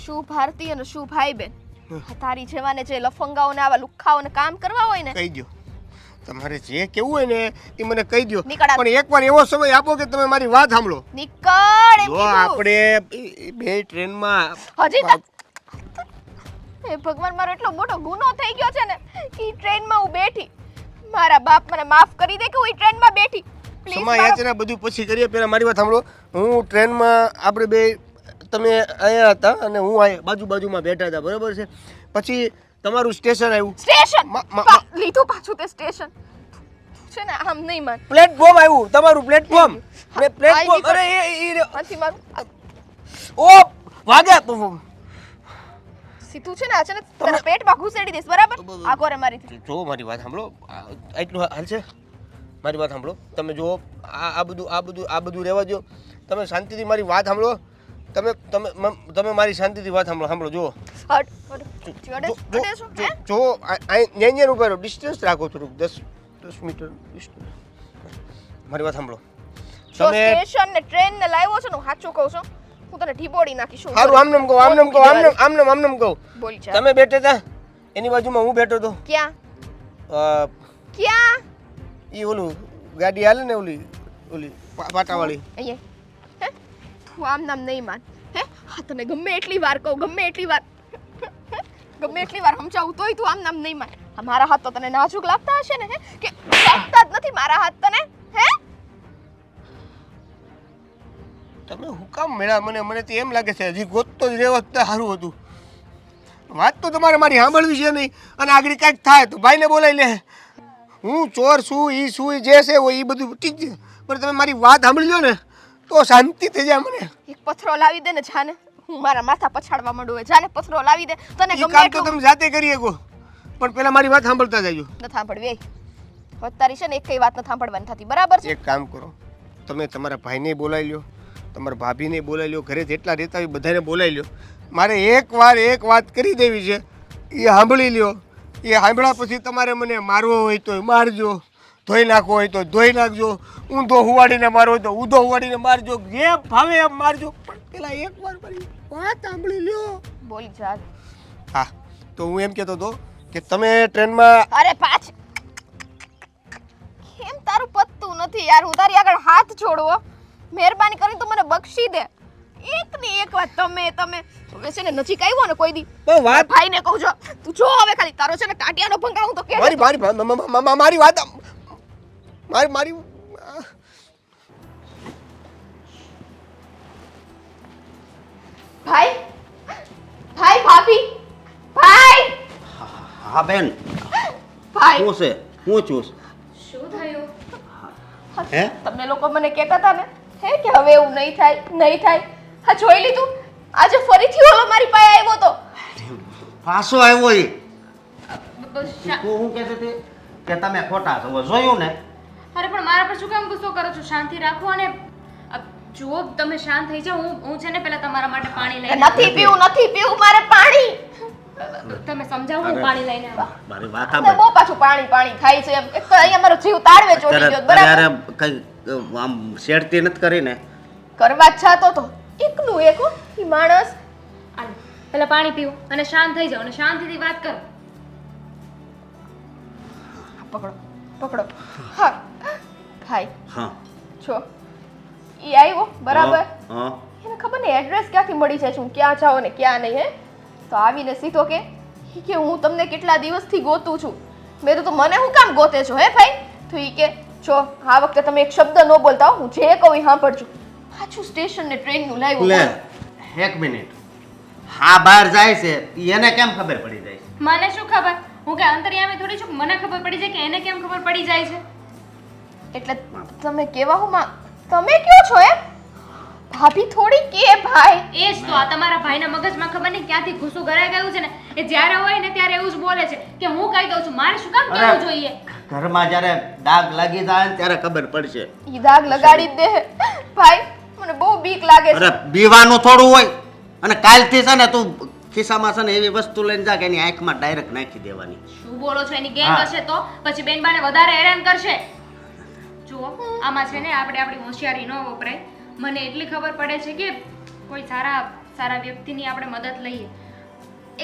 શું ભારતીય અને શું ભાઈ બેન. તારી જેવાને જે લફંગાઓને આવા લુખ્ખાઓને કામ કરવા હોય ને કહી દો. તમારે જે કેવું હોય ને એ મને કહી દો. નીકળ. પણ એકવાર એવો સમય આપો કે તમે મારી વાત સાંભળો. નીકળ એમ જો કીધું. આપણે બે ટ્રેનમાં હજી તક એ ભગવાન, મારો એટલો મોટો ગુનો થઈ ગયો છે ને કે ઈ ટ્રેનમાં હું બેઠી. મારા બાપ મને માફ કરી દે કે હું ઈ ટ્રેનમાં બેઠી. પ્લીઝ સમય યાચના બધું પછી કરીએ. પહેલા મારી વાત સાંભળો. હું ટ્રેનમાં આપણે બે તમે અહીંયા હતા અને હું અહીંયા બાજુમાં બેઠા હતા, બરાબર છે? પછી તમારું સ્ટેશન આવ્યું. સ્ટેશન મા- મા- લીધું પાછું તે સ્ટેશન છે ને આમ નહીં માન. પ્લેટફોર્મ આવ્યું, તમારું પ્લેટફોર્મ. ને પ્લેટફોર્મ આવી અરે એ નથી મારું ઓ વાગ્યા. સીધું છે ને આ છે ને તારા પેટમાં ઘુસેડી દઈશ, બરાબર? આગો રે મારી. જો મારી વાત સાંભળો. એટલું હાલ છે. મારી વાત સાંભળો. તમે જો આ બધું રહેવા દો. તમે શાંતિથી મારી વાત સાંભળો. તમે મારી શાંતિથી વાત સાંભળો. જો જો અહીંયા ઉભા રહો. ડિસ્ટન્સ રાખો થોડુંક, 10 મીટર ડિસ્ટન્સ. મારી વાત સાંભળો. તમે સ્ટેશન ને ટ્રેન ને લાવ્યો છે ને, હું સાચું કહું છું, હું તને ઢીબોડી નાખીશ. સારું આમનેમ કહો. બોલી જા. તમે બેઠા હતા એની બાજુમાં હું બેઠો હતો. ક્યાં અ, ક્યાં? ઈ ઓલું ગાડી હાલે ને ઓલી પાટાવાળી. અહીંયા હે? તું આમ નામ નહીં માન હે? હા તને ગમે એટલી વાર કહું, ગમે એટલી વાર સમજાવું તોય તું આમ નામ નહીં માન. આ મારા હાથ તો તને નાજુક લાગતા હશે ને હે? કે લાગતા જ નથી મારા હાથ તને હે? તમે હું કામ મળ્યા મને તો એમ લાગે છે હજી ગોતતો જ રહેવા તો સારું હતું. વાત તો તમારે મારી સાંભળવી છે નહીં. અને આગળ કાંઈક થાય તો ભાઈને બોલાવી લે. હું ચોર છું, ઈ શું ઈ જે છે એ બધું ઠીક છે, પણ તમે મારી વાત સાંભળી લો ને તો શાંતિ થઈ જાય મને. એક પથરો લાવી દે ને જાને હું મારા માથા પછાડવા માંડું હોય. જાને પથરો લાવી દે તને એ ગમે કામ તો એટલું તમે જાતે કરી શકો, પણ પહેલા મારી વાત સાંભળતા જજો. ન સાંભળવી હવે તારી છે ને એકઈ વાત ન સાંભળવાની થતી, બરાબર છે? એક કામ કરો, તમે તમારા ભાઈને બોલાવી લો, તમારા ભાભીને બોલાવી લો, ઘરે જેટલા રહેતા હોય બધાને બોલાવી લો. મારે એક વાત કરી દેવી છે, એ સાંભળી લ્યો. એ સાંભળ્યા પછી તમારે મને મારવો હોય તો મારજો, ધોઈ નાખવો હોય તો ધોઈ નાખજો, ઊંધો હુવાડીને મારવો હોય તો ઊંધો હુવાડીને મારજો, જે ભાવે એમ મારજો, પણ પેલા એકવાર મારી વાત સાંભળી લ્યો. બોલી જા. હા, તો હું એમ કહેતો હતો કે તમે ટ્રેનમાં અરે પાછ કેમ તારું પત્તું નથી યાર? હું તારી આગળ હાથ છોડવો, મહેરબાની કરીને તું મને બક્ષી દે. એકની એક વાત તમે હવે છે ને નજીક આવ્યો ને કોઈ દી પણ વાત ભાઈને કહું છો તું જો હવે ખાલી તારો છે ને ટાટિયાનો ભંગાર હું તો કે મારી મારી મારી વાત મારી મારી ભાઈ ભાઈ ભાભી ભાઈ હા બેન, ભાઈ શું છે? હું છું. શું થયું? હે? તમને લોકો મને કહેતા હતા ને હે કે હવે એવું નહીં થાય. હા જોઈ લીધું, આજે ફરીથી ઓલો મારી પાસે આવ્યો તો. પાછો આવ્યો એ. શા- તું શું કહેતી હતી કે તમે ખોટા છો? જોયું ને? અરે પણ મારા પર શું કામ ગુસ્સો કરો છો? શાંતિ રાખો અને જુઓ, તમે શાંત થઈ જાઓ. હું છે ને પહેલા તમારા માટે પાણી લઈને નથી પીવું મારે પાણી. તમે સમજાવો, હું પાણી લઈને આવું. મારી વાત તમને બહુ પાછું પાણી થાય છે એમ. એક તો અહીંયા મારો જીવ તાળવે ચોટી ગયો બરાબર. કઈ આમ શેરતી નથી કરીને. કરવા જ ચાહતો તો એકનું એક હો, ઈ માણસ. હાલો, પહેલા પાણી પીવું અને શાંત થઈ જાઓ અને શાંતિથી વાત કરો. પકડો. હા ભાઈ હા જો ઈ આવ્યો બરાબર. હા એને ખબર નહીં એડ્રેસ ક્યાંથી મળી જાય છે, હું ક્યાં જાઉં ને ક્યાં નહીં. હે તો આવીને સીધો કે હું તમને કેટલા દિવસથી ગોતું છું. મેં તો મને હું કામ ગોતે છો હે ભાઈ? તો ઈ કે જો આ વખતે તમે એક શબ્દ ન બોલતા હો, હું જે કહું એ સાંભળજો. પાછું સ્ટેશન ને ટ્રેન નું લાવ્યું. લે એક મિનિટ, હા બહાર જાય છે એને કેમ ખબર પડી જાય છે? મને શું ખબર? હું કે અંતર્યામી થોડી છું, મને ખબર પડી જાય કે એને કેમ ખબર પડી જાય છે? એટલે તમે કેવા હું તમે કયો છો એમ? ભાભી થોડી કે ભાઈ. એ જ તો આ તમારા ભાઈના મગજમાં ખબર નહીં ક્યાંથી ઘૂસું ઘરાઈ ગયું છે ને. એ જ્યારે હોય ને ત્યારે એવું જ બોલે છે કે હું કહી દઉં છું. મારે શું કામ કહેવું જોઈએ? ઘરમાં જ્યારે દાગ લાગી જાય ને ત્યારે ખબર પડશે. ઈ દાગ લગાડી જ દે ભાઈ. મને બહુ બીક લાગે છે. અરે બીવાનું થોડું હોય. અને કાલથી છે ને તું ખિસ્સામાં છે ને એવી વસ્તુ લઈને જા કે એની આંખમાં ડાયરેક્ટ નાખી દેવાની. શું બોલો છો? એની ગેંગ હા. હશે તો પછી બેનબાને વધારે હેરાન કરશે. જુઓ, આમાં છે ને આપણે આપણી હોશિયારી ન વપરાય. મને એટલી ખબર પડે છે કે કોઈ સારા વ્યક્તિની આપણે મદદ લઈએ.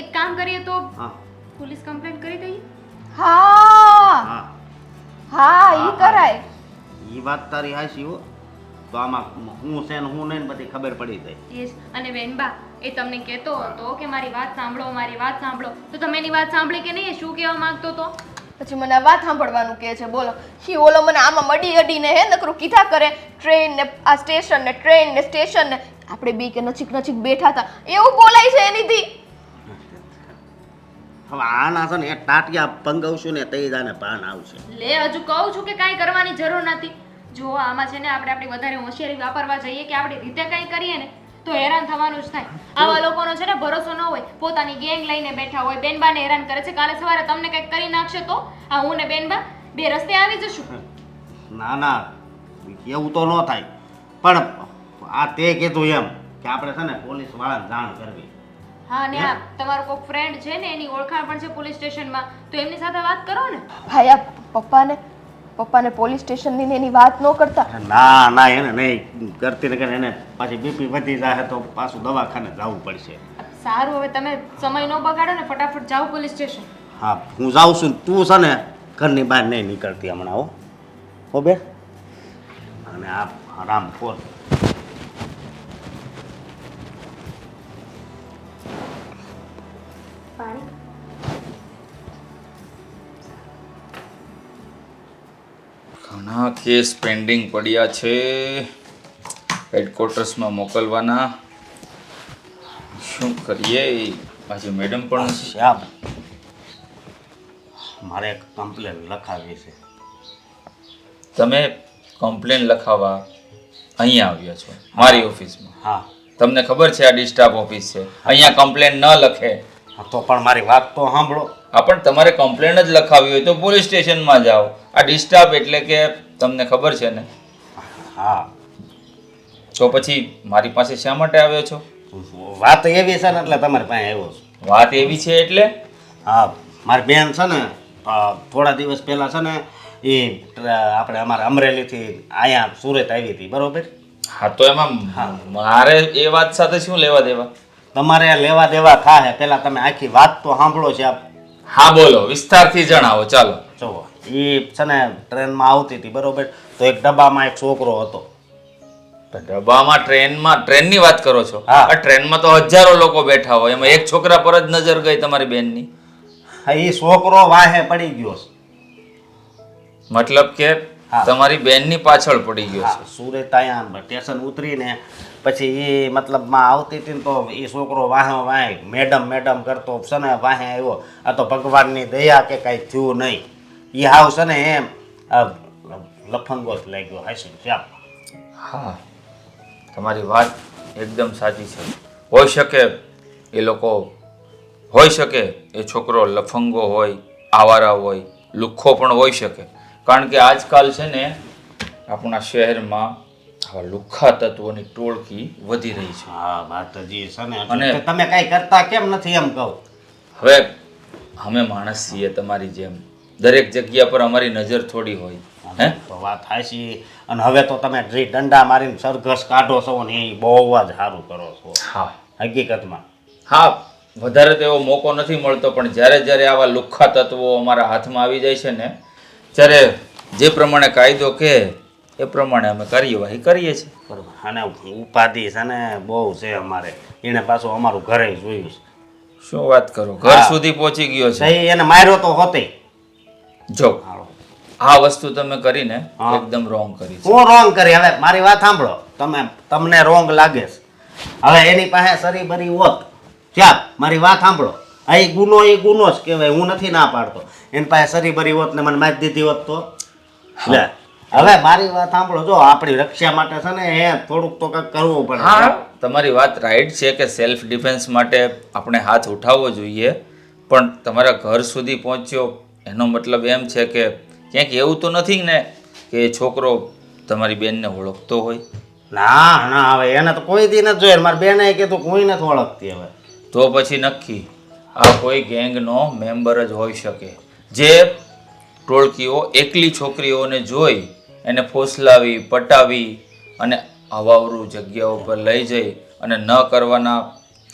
એક કામ કરીએ તો હા પોલીસ કમ્પ્લેન્ટ કરી દઈએ. હા હા ઈ કરાય. ઈ વાત તારી હાચી હો. તો આમાં હું છે ને હું નહીં ને બધી ખબર પડી જાય. એ જ. અને બેનબા એ તમને કહેતો હતો કે મારી વાત સાંભળો, તો તમે એની વાત સાંભળી કે નહીં? એ શું કહેવા માંગતો હતો? પછી મને આ વાત સાંભળવાનું કહે છે. બોલો ઈ ઓલો મને આમાં મડી અડીને હે નકરું કીધા કરે. ટ્રેન ને આ સ્ટેશન ને ટ્રેન ને સ્ટેશન ને આપણે બી કે નજીક બેઠા હતા એવું બોલાય છે એનીથી. હવે આના છે ને એ ટાટિયા પંગવશું ને તઈ જાને ભાન આવશે. લે, હજુ કહું છું કે કાંઈ કરવાની જરૂર નથી. જો આમાં છે ને આપણે આપણી વધારે હોશિયારી વાપરવા જઈએ કે આપણી રીતે કંઈ કરીએ ને તો હેરાન થવાનું જ થાય. આવા લોકોનો છે ને ભરોસો ન હોય. પોતાની ગેંગ લઈને બેઠા હોય, બેનબાને હેરાન કરે છે. કાલે સવારે તમને કંઈક કરી નાખશે તો આ હું ને બેનબા બે રસ્તે આવી જશું. ના એવું તો ન થાય. પણ આ તે કીધું એમ કે આપણે છે ને પોલીસ વાળાને જાણ કરવી. હા, ને આ તમારો કોઈક ફ્રેન્ડ છે ને એની ઓળખાણ પણ છે પોલીસ સ્ટેશનમાં, તો એમની સાથે વાત કરો ને. ભાઈ આ પપ્પાને પોલીસ સ્ટેશનની ને એની વાત ન કરતા. ના એને નહીં કરતી ને એને પાછી બીપી વધી જાય તો પાછું દવાખાને જવું પડશે. સારું, હવે તમે સમય ન બગાડો ને, ફટાફટ જાઓ પોલીસ સ્ટેશન. હા હું જાઉં છું. તું છે ને ઘરની બહાર નહીં નીકળતી હમણાં હો બે. અને આ આરામ ખોર. પાણી ઘણા કેસ પેન્ડિંગ પડ્યા છે, હેડક્વાર્ટર્સમાં મોકલવાના. શું કરીએ? આજે મેડમ પણ શ્યામ મારે એક કમ્પ્લેન લખાવી છે. તમે કમ્પ્લેન લખાવવા અહીંયા આવ્યા છો મારી ઓફિસમાં? હા તમને ખબર છે આ ડિસ્ટર્બ ઓફિસ છે, અહીંયા કમ્પ્લેન ન લખે. તો પણ મારી વાત તો સાંભળો. હા, પણ તમારે કમ્પ્લેન જ લખાવી હોય તો પોલીસ સ્ટેશનમાં જાઓ. આ ડિસ્ટર્બ એટલે કે તમને ખબર છે ને? હા તો પછી મારી પાસે શા માટે આવ્યો છો? વાત એવી છે ને એટલે તમારી પાસે આવ્યો છું. વાત એવી છે એટલે? હા મારી બેન છે ને થોડા દિવસ પહેલાં છે ને એ આપણે અમારા અમરેલીથી અહીંયા સુરત આવી હતી, બરોબર? હા તો એમાં મારે એ વાત સાથે શું લેવા દેવા? તમારે લેવા દેવા થાય પહેલા તમે આખી વાત તો સાંભળો છે. હા બોલો, વિસ્તારથી જણાવો. ચાલો. જુઓ, એ છે ને ટ્રેનમાં આવતી હતી, બરોબર? તો એક ડબ્બામાં એક છોકરો હતો. તો ડબ્બામાં ટ્રેનની વાત કરો છો? હા. આ ટ્રેનમાં તો હજારો લોકો બેઠા હોય, એમાં એક છોકરા પર જ નજર ગઈ તમારી બેનની. હા, એ છોકરો વાહે પડી ગયો છે. મતલબ કે હા. તમારી બેનની પાછળ પડી ગયો હા, છે. સુરત અહીંયા સ્ટેશન ઉતરીને પછી એ મતલબમાં આવતી હતી ને તો એ છોકરો વાહે મેડમ કરતો છે ને વાહે આવ્યો. આ તો ભગવાનની દયા કે કાંઈ થયું નહીં. એ હાવ છે ને એમ લફંગો જ લાગ્યો હાસી શ્યામ. હા, તમારી વાત એકદમ સાચી છે. હોઈ શકે એ લોકો, હોઈ શકે એ છોકરો લફંગો હોય, આવારા હોય, લુખ્ખો પણ હોઈ શકે. કારણ કે આજકાલ છે ને આપણા શહેરમાં આવા લુખ્ખા તત્વોની ટોળકી વધી રહી છે. હા, વાત હજી છે ને. અને- એટલે તમે કાંઈ કરતા કેમ નથી એમ કહું. હવે અમે માણસ છીએ તમારી જેમ, દરેક જગ્યા પર અમારી નજર થોડી હોય. હે તો વાત હાસી. અને હવે તો તમે જે દંડા મારીને સરઘસ કાઢો છો ને એ બહુ જ સારું કરો છો હા હકીકતમાં. હા, વધારે તો એવો મોકો નથી મળતો, પણ જ્યારે જ્યારે આવા લુખ્ખા તત્વો અમારા હાથમાં આવી જાય છે ને, ત્યારે જે પ્રમાણે કાયદો કહે એ પ્રમાણે અમે કાર્યવાહી કરીએ છીએ. બરોબર. અને ઉપાધિ છે ને બહુ છે અમારે. એને પાછું અમારું ઘરે જોયું છે. શું વાત કરો, ઘર હા. સુધી પહોંચી ગયો છે? સહી એને માર્યો તો હોતે. જો આ વસ્તુ તમે કરીને હા. એકદમ રોંગ કરી છે. હું રોંગ કરી? હવે મારી વાત સાંભળો. તમને રોંગ લાગે છે. હવે એની પાસે સરી બરી હોત, ચાપ મારી વાત સાંભળો. આ એ ગુનો જ કહેવાય. હું નથી ના પાડતો. એની પાસે સરી બરી હોત ને મને મારી દીધી હોત તો લે. હવે મારી વાત સાંભળો. જો આપણી રક્ષા માટે છે ને એ થોડુંક તો કંઈક કરવું પડે. હા, તમારી વાત રાઈટ છે કે સેલ્ફ ડિફેન્સ માટે આપણે હાથ ઉઠાવવો જોઈએ, પણ તમારા ઘર સુધી પહોંચ્યો એનો મતલબ એમ છે કે ક્યાંક એવું તો નથી ને કે એ છોકરો તમારી બેનને ઓળખતો હોય? ના હવે એને તો કોઈ દી નથી જોયે. મારી બેને કીધું કોઈ નથી ઓળખતી. હવે તો પછી નક્કી આ કોઈ ગેંગનો મેમ્બર જ હોઈ શકે, જે ટોળકીઓ એકલી છોકરીઓને જોઈ એને ફોસલાવી પટાવી અને અવાવરું જગ્યાઓ પર લઈ જઈ અને ન કરવાના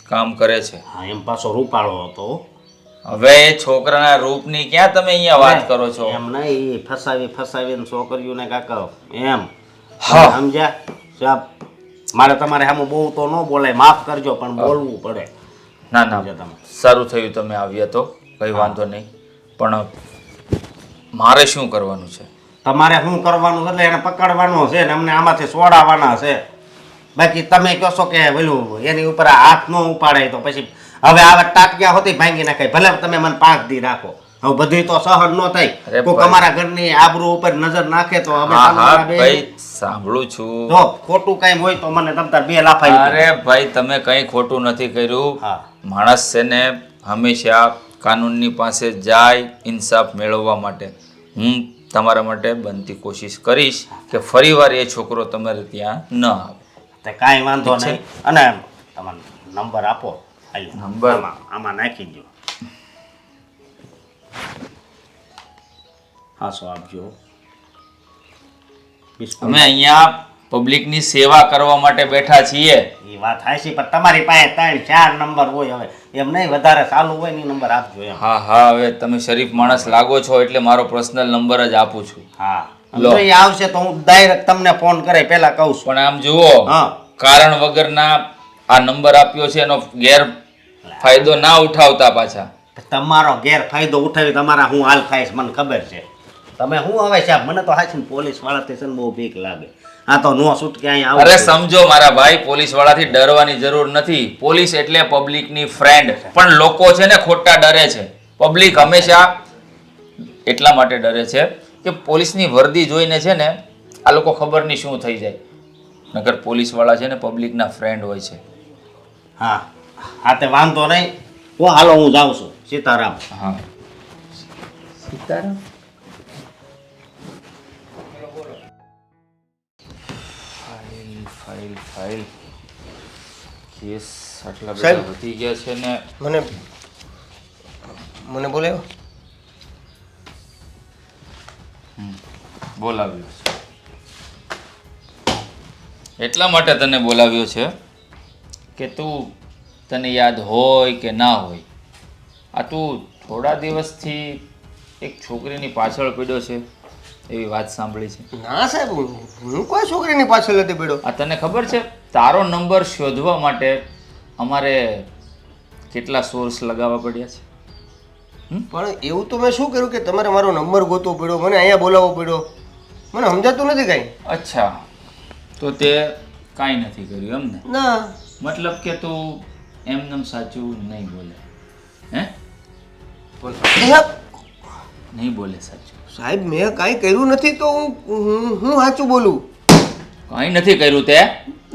કામ કરે છે. હા, એમ પાછો રૂપાળો હતો. હવે એ છોકરાના રૂપની ક્યાં તમે અહીંયા વાત કરો છો? એમ નહીં, ફસાવીને છોકરીઓને કાકા એમ. હા. સમજ્યા સાહેબ? મારે તમારે સામે બહુ તો ન બોલાય, માફ કરજો, પણ બોલવું પડે. ના ના, સમજ્યા તમે? સારું થયું તમે આવ્યા તો કંઈ વાંધો નહીં, પણ મારે શું કરવાનું છે? તમારે શું કરવાનું છે? એટલે એને પકડવાનો છે ને અમને આમાંથી છોડાવવાના છે. બાકી તમે કહો છો કે પેલું એની ઉપર હાથ ન ઉપાડે તો પછી હવે આવા ટાટક્યા હોતી ભાંગી નાખાય. ભલે તમે મને 5 દી રાખો, હવે બધું તો સહન ન થાય. અરે કોઈક ભાઈ. અમારા ઘરની આબરૂ ઉપર નજર નાખે તો અમે હા તમારા હા બે- ભાઈ, સાંભળું છું. જો ખોટું કઈ હોય તો મને તમતાર 2 લાફા આપી દો. અરે ભાઈ, તમે કંઈ ખોટું નથી કર્યું. હા. માણસ છે ને હંમેશા કાનૂનની પાસે જાય ઇન્સાફ મેળવવા માટે. હું તમારા માટે બનતી કોશિશ કરીશ કે ફરીવાર એ છોકરો તમારે ત્યાં ન આવે. તે કાંઈ વાંધો ઠીક છે. નહીં. અને તમારો નંબર આપો. હાલો. નંબર? આમાં નાખી દો. હા, સો આપજો. અમે અહીંયા પબ્લિકની સેવા કરવા માટે બેઠા છીએ. એ વાત હાચી, પણ તમારી પાસે 3-4 નંબર હોય. હવે એમ નહીં, વધારે ચાલુ હોય ને નંબર આપજો એમ. હા હા, હવે તમે શરીફ માણસ લાગો છો એટલે મારો પર્સનલ નંબર જ આપું છું. હા, લો. જો એ આવશે તો હું ડાયરેક્ટ તમને ફોન કરે પહેલા કહું છું. પણ આમ જુઓ, હા. કારણ વગરના આ નંબર આપ્યો છે એનો ગેરફાયદો ના ઉઠાવતા પાછા. તમારો ગેરફાયદો ઉઠાવી તમારા હું હાલ થાય છે મને ખબર છે. તમે શું હવે સાહેબ, મને તો હાચી પોલીસ વાળા સ્ટેશન બહુ બીક લાગે. આ તો નો છૂટકે અહીંયા આવું અરે છે. સમજો મારા ભાઈ, પોલીસ વાળાથી ડરવાની જરૂર નથી. પોલીસ એટલે પબ્લિકની ફ્રેન્ડ. પણ લોકો છે ને ખોટા ડરે છે. પબ્લિક હંમેશા એટલા માટે ડરે છે કે પોલીસની વર્દી જોઈને છે ને આ લોકો ખબર નહીં શું થઈ જાય. નકર પોલીસ વાળા છે ને પબ્લિકના ફ્રેન્ડ હોય છે. હા હા, તે વાંધો નહીં. હાલો હું જાઉં છું. સીતારામ. હા, સીતારામ. ફાઇલ કેસ આટલા બધા સાહેબ. વધી ગયા છે ને. મને બોલાયો. બોલાવ્યો છે એટલા માટે તને બોલાવ્યો છે કે તને યાદ હોય કે ના હોય, આ તું થોડા દિવસથી એક છોકરીની પાછળ પડ્યો છે એવી વાત સાંભળી છે. ના સાહેબ, હું કોઈ છોકરીની પાછળ નથી પડ્યો. આ તને ખબર છે તારો નંબર શોધવા માટે અમારે કેટલા સોર્સ લગાવવા પડ્યા છે? પણ એવું તો મેં શું કર્યું કે તમારે મારો નંબર ગોતવો પડ્યો, મને અહીંયા બોલાવવો પડ્યો? મને સમજાતું નથી કાંઈ. અચ્છા, તો તે કાંઈ નથી કર્યું એમ ને? ના. મતલબ કે તું એમનેમ સાચું નહીં બોલે, હે? નહીં બોલે સાચું? સાહેબ, મેં કાંઈ કર્યું નથી તો હું સાચું બોલું? કાંઈ નથી કર્યું તે?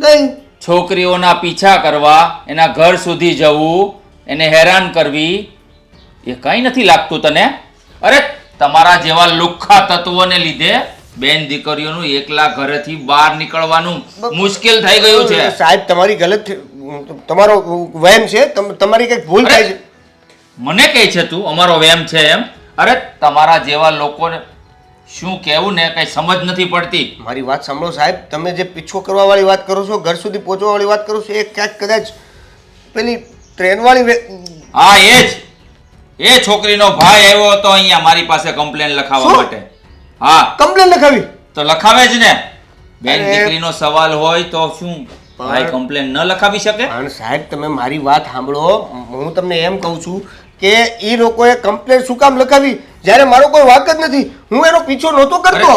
નહીં. છોકરીઓના પીછા કરવા, એના ઘર સુધી જવું, એને હેરાન કરવી, એ કાંઈ નથી લાગતું તને? અરે તમારા જેવા લુખ્ખા તત્વોને લીધે બેન દીકરીઓનું એકલા ઘરેથી બહાર નીકળવાનું મુશ્કેલ થઈ ગયું છે. સાહેબ, તમારી ગલત, તમારો વહેમ છે, તમારી કંઈક ભૂલ થાય છે. મને કહે છે તું અમારો વહેમ છે એમ? અરે તમારા જેવા લોકોને શું કહેવું ને કઈ સમજ નથી પડતી. મારી વાત સાંભળો સાહેબ, તમે જે પીછો કરવા વાળી વાત કરો છો, ઘર સુધી પહોંચવા વાળી વાત કરો છો, એ ક્યાંક કદાચ પેલી ટ્રેન વાળી. હા, એ છોકરીનો ભાઈ આવ્યો હતો અહીંયા મારી પાસે કમ્પ્લેન લખાવવા માટે. હા, કમ્પ્લેન લખાવી? તો લખાવે જ ને. બેન દીકરીનો સવાલ હોય તો શું ભાઈ કમ્પ્લેન ન લખાવી શકે? પણ સાહેબ, તમે મારી વાત સાંભળો, હું તમને એમ કહું છું કે એ લોકોએ કમ્પ્લેન શું કામ લખાવી જ્યારે મારો કોઈ વાંક જ નથી? હું એનો પીછો નહોતો કરતો.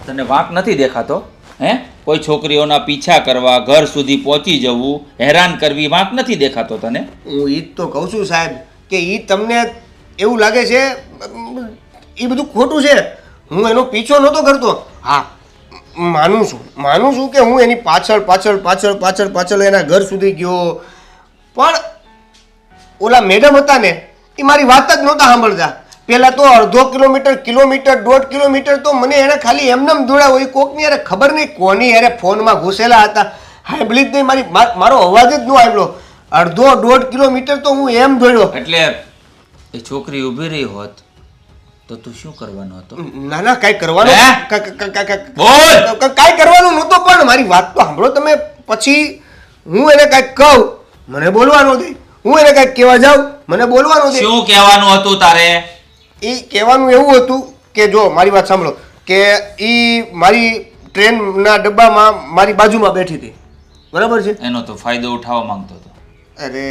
તને વાંક નથી દેખાતો? હે, કોઈ છોકરીઓના પીછા કરવા, ઘર સુધી પહોંચી જવું, હેરાન કરવી વાંક નથી દેખાતો તને? હું એ જ તો કહું છું સાહેબ કે એ તમને એવું લાગે છે એ બધું ખોટું છે. હું એનો પીછો નહોતો કરતો. હા, માનું છું કે હું એની પાછળ એના ઘર સુધી ગયો, પણ ઓલા મેડમ હતા ને એ મારી વાત જ નહોતા સાંભળતા. પહેલાં તો અડધો કિલોમીટર, 1.5 કિલોમીટર તો મને એને ખાલી એમનેમ દોડાવ્યો. એ કોકની યારે ખબર નહીં કોની યારે ફોનમાં ઘૂસેલા હતા, સાંભળી જ નહીં, મારો અવાજ જ ન આવ્યો. 1.5 કિલોમીટર તો હું એમ દોડ્યો. એટલે એ છોકરી ઊભી રહી હોત તો તું શું કરવાનો હતો? ના, કાંઈ કરવાનું, બોલ. કાંઈ કરવાનું નહોતો, પણ મારી વાત તો સાંભળો તમે. પછી હું એને કાંઈક કહું, મને બોલવાનો દે. હું એને કાંઈક કહેવા જાઉં, મને બોલવાનો દે. શું કહેવાનું હતું તારે? એ કહેવાનું એવું હતું કે જો મારી વાત સાંભળો, કે એ મારી ટ્રેનના ડબ્બામાં મારી બાજુમાં બેઠી હતી, બરાબર છે? એનો તો ફાયદો ઉઠાવવા માંગતો હતો. અરે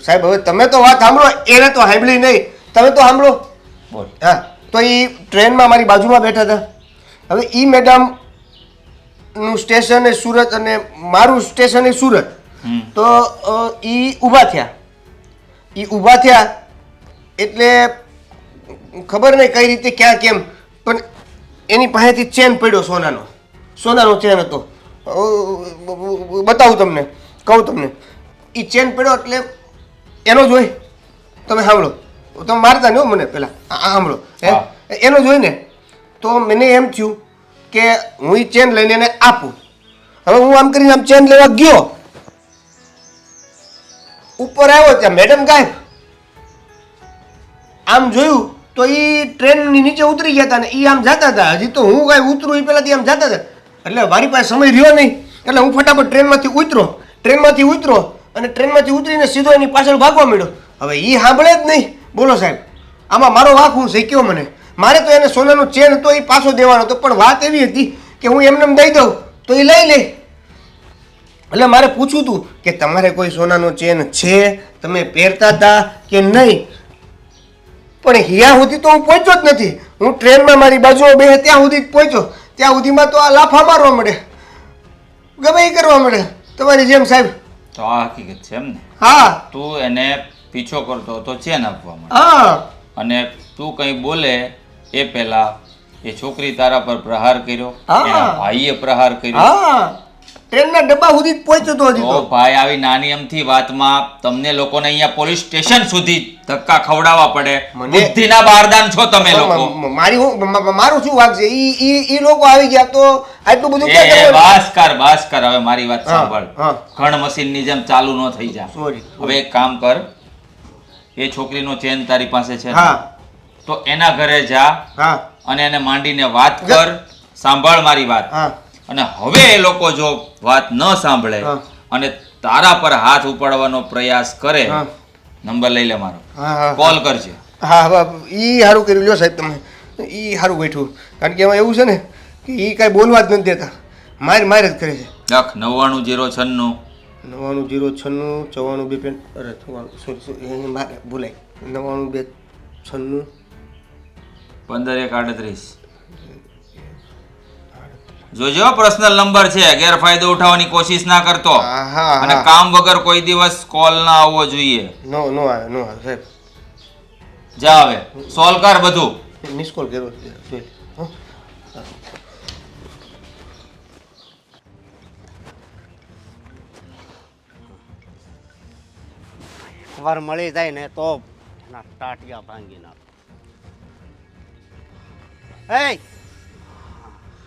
સાહેબ, હવે તમે તો વાત સાંભળો, એને તો સાંભળી નહીં, તમે તો સાંભળો. બોલ. હા, તો એ ટ્રેનમાં મારી બાજુમાં બેઠા હતા. હવે એ મેડમ નું સ્ટેશન એ સુરત અને મારું સ્ટેશન એ સુરત. તો એ ઊભા થયા એટલે ખબર નહીં કઈ રીતે ક્યાં કેમ, પણ એની પાસેથી ચેન પડ્યો, સોનાનો ચેન હતો. બતાવું તમને, કહું તમને. એ ચેન પડ્યો એટલે એનો જોઈ, તમે સાંભળો, તમે મારતા નહીં હો મને, પેલા સાંભળો. એનો જોઈને તો મને એમ થયું કે હું એ ચેન લઈને એને આપું. હવે હું આમ કરીને આમ ચેન લેવા ગયો, ઉપર આવ્યો ત્યાં મેડમ ગાયબ. આમ જોયું તો એ ટ્રેનની નીચે ઉતરી ગયા હતા ને એ આમ જતા હતા. હજી તો હું કાંઈ ઉતરું એ પહેલાંથી આમ જતા હતા, એટલે મારી પાસે સમય રહ્યો નહીં, એટલે હું ફટાફટ ટ્રેનમાંથી ઉતરો અને ટ્રેનમાંથી ઉતરીને સીધો એની પાછળ ભાગવા માંડ્યો. હવે એ સાંભળે જ નહીં. બોલો સાહેબ, આમાં મારો વાંક હું શીખ્યો? મને મારે તો એને સોનાનો ચેન હતો એ પાછો દેવાનો હતો, પણ વાત એવી હતી કે હું એમને દઈ દઉં તો એ લઈ લે. એટલે મારે પૂછવું હતું કે તમારે કોઈ સોનાનો ચેન છે, તમે પહેરતા હતા કે નહીં? પણ હિયા સુધી તો હું પહોંચ્યો જ નથી. હું ટ્રેનમાં મારી બાજુમાં બે ત્યાં સુધી જ પહોંચ્યો. ત્યાં સુધીમાં તો આ લાફા મારવા મળે, ગમે એ કરવા મળે, તમારી જેમ સાહેબ. તો આ હકીકત છે એમ ને? હા. તું એને પીછો કરતો હતો ચેન આપવા માટે, હા. અને તું કંઈ બોલે એ પહેલા એ છોકરી તારા પર પ્રહાર કર્યો, હા. એના ભાઈએ પ્રહાર કર્યો. હા, ટ્રેનના ડબ્બા સુધી જ પહોંચ્યો તો હજી તો તો. ભાઈ, આવી નાની અમથી વાતમાં તમને લોકોને અહીંયા પોલીસ સ્ટેશન સુધી ધક્કા ખવડાવવા પડે? બુદ્ધિના બારદાન છો તમે લોકો. મારું શું વાંક છે? ઈ લોકો આવી ગયા તો આટલું બધું ક્યાં કરવાનું? બસ કર હવે મારી વાત સાંભળ. હા. ઘણ મશીનની જેમ ચાલુ ન થઈ જા. Sorry. હવે એક કામ કર, એ છોકરીનો ચેન તારી પાસે છે ને? હા. તો એના ઘરે જા, હા. અને એને માંડીને વાત કર. સાંભળ મારી વાત. હા અને હવે એ લોકો જો વાત ન સાંભળે હા. અને તારા પર હાથ ઉપાડવાનો પ્રયાસ કરે, હા. નંબર લઈ લે મારો, હા હા કોલ કરજે. હા હવે ઈ સારું કર્યું લ્યો સાહેબ તમે, ઈ સારું બેઠું. કારણ કે એમાં એવું છે ને કે ઈ કાંઈ બોલવા જ નથી દેતા, માર જ કરે છે. લખ 99 096 99 096 94 2 અરે સોરી મારે ભૂલાય 99 2 96 15 1 38. જોજો પર્સનલ નંબર છે, ગેરફાયદો ઉઠાવવાની કોશિશ ના કરતો. હા હા અને હા કામ વગર કોઈ દિવસ કોલ ના આવવો જોઈએ. નો આવે સાહેબ. જા હવે સોલ્વ કર બધું. મિસ કોલ કર્યો છે, જોઈ લે. હો? વાર મળી જાય ને તો એના ટાટિયા ભાંગી નાખ. એ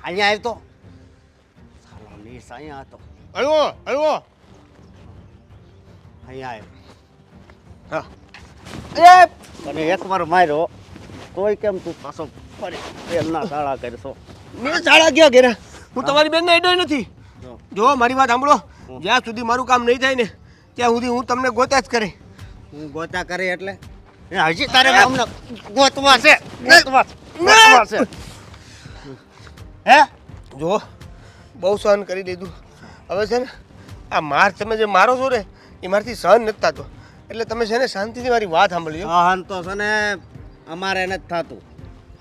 અહીંયા આવ્યો તો સાલો નીસ અહીંયા હતો, આવ્યો અહીંયા હા આવ્યો અને એકવાર માર્યો તોય કેમ તું પાછો ફરી પેલના શાળા કરશો? મેં શાળા ગયો ઘેરા, હું તમારી બેનને એડોય નથી. જો. જો મારી વાત સાંભળો, જ્યાં સુધી મારું કામ નહીં થાય ને ત્યાં સુધી હું તમને ગોતા જ કરે. હું ગોતા કરે એટલે હજી તારે અમને ગોતવા છે, ગોતવા છે. હે જો બહુ સહન કરી લીધું, હવે છે ને આ માર તમે જે મારો છો ને એ મારાથી સહન નથી થતો, એટલે તમે છે ને શાંતિથી મારી વાત સાંભળજો. સહન તો છે ને અમારે નથી થતું.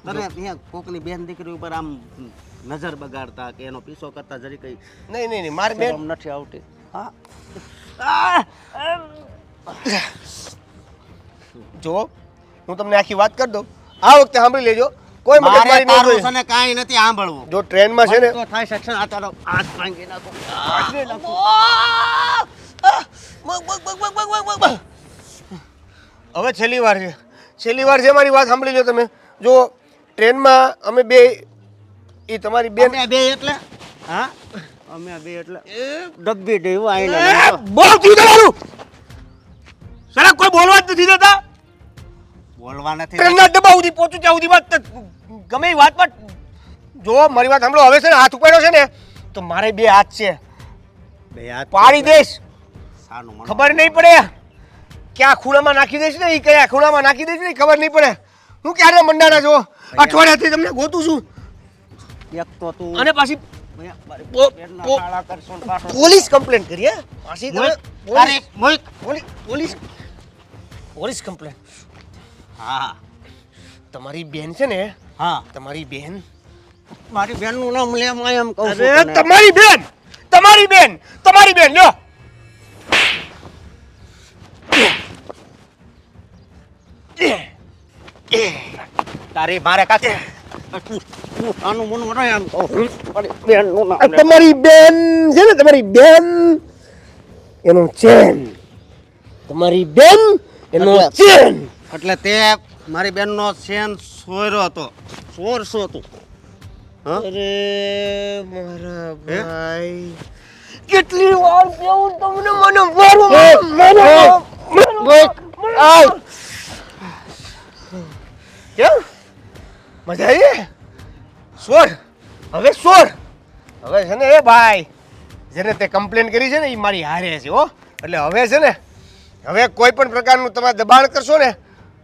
તને અહીંયા કોકની બેન દીકરી ઉપર આમ નજર બગાડતા કે એનો પીછો કરતા જરી કઈ નહીં મારી બેન શરમ નથી આવતી? હા જો હું તમને આખી વાત કરી દઉં, આ વખતે સાંભળી લેજો, કોઈ મારે મગજમારી નહીં તારું જોઈએ. છે ને કાંઈ નથી સાંભળવું. જો ટ્રેનમાં છે ને તો થાય સેક્શન આ તારો હાથ ભાંગી નાખો. હવે છેલ્લી વાર છે મારી વાત સાંભળી લો તમે. જો ટ્રેનમાં અમે બે, એ તમારી બેન અમે બે એટલે હા અમે બે એટલે ડબ્બી દેવું આઈને બહુ થયું તમારું. સાલા કોઈ બોલવા જ નથી દેતા. બોલવા નથી ટ્રેનના ડબ્બા સુધી પહોંચું ત્યાં સુધી વાત ગમે એ વાતમાં. જો મારી વાત સાંભળો, હવે છે ને હાથ ઉપાડ્યો છે ને તો મારે બે હાથ છે, બે હાથ પાડી દઈશ, સાનું મને ખબર નહીં પડે ક્યાં ખૂણામાં નાખી દઈશ ને, એ કયા ખૂણામાં નાખી દઈશ ને ઈ ખબર નહીં પડે. હું ક્યારે મંડાણા જો અઠવાડિયાથી તમને ગોતું છું, એક તો તું અને પાછી પેટના શાળા કરશો ને પાછો પોલીસ કમ્પ્લેન કરી. હે પાછી તમે અરે મોય પોલીસ કમ્પ્લેન. હા તમારી બેન છે ને, હા તમારી બેન, મારી બેનનું નામ લે હું એમ કહું છું અરે તને. તમારી બેન લ્યો. તારી મારે કાકે આનું મન મને એમ કહું છું. મારી બેનનું નામ લે. તમારી બેન છે ને, તમારી બેન એનો ચેન, તમારી બેન એનો ચેન. એટલે તે મારી બેનનો ચેન સોયરો હતો, ચોરસો તું. હા અરે મારા ભાઈ, કેટલી વાર કેવું તમને, મને કેમ મજા આવી? સોર હવે છે ને એ ભાઈ જેને તે કમ્પ્લેન કરી છે ને એ મારી હારે છે હો. એટલે હવે છે ને, હવે કોઈ પણ પ્રકારનું તમે દબાણ કરશો ને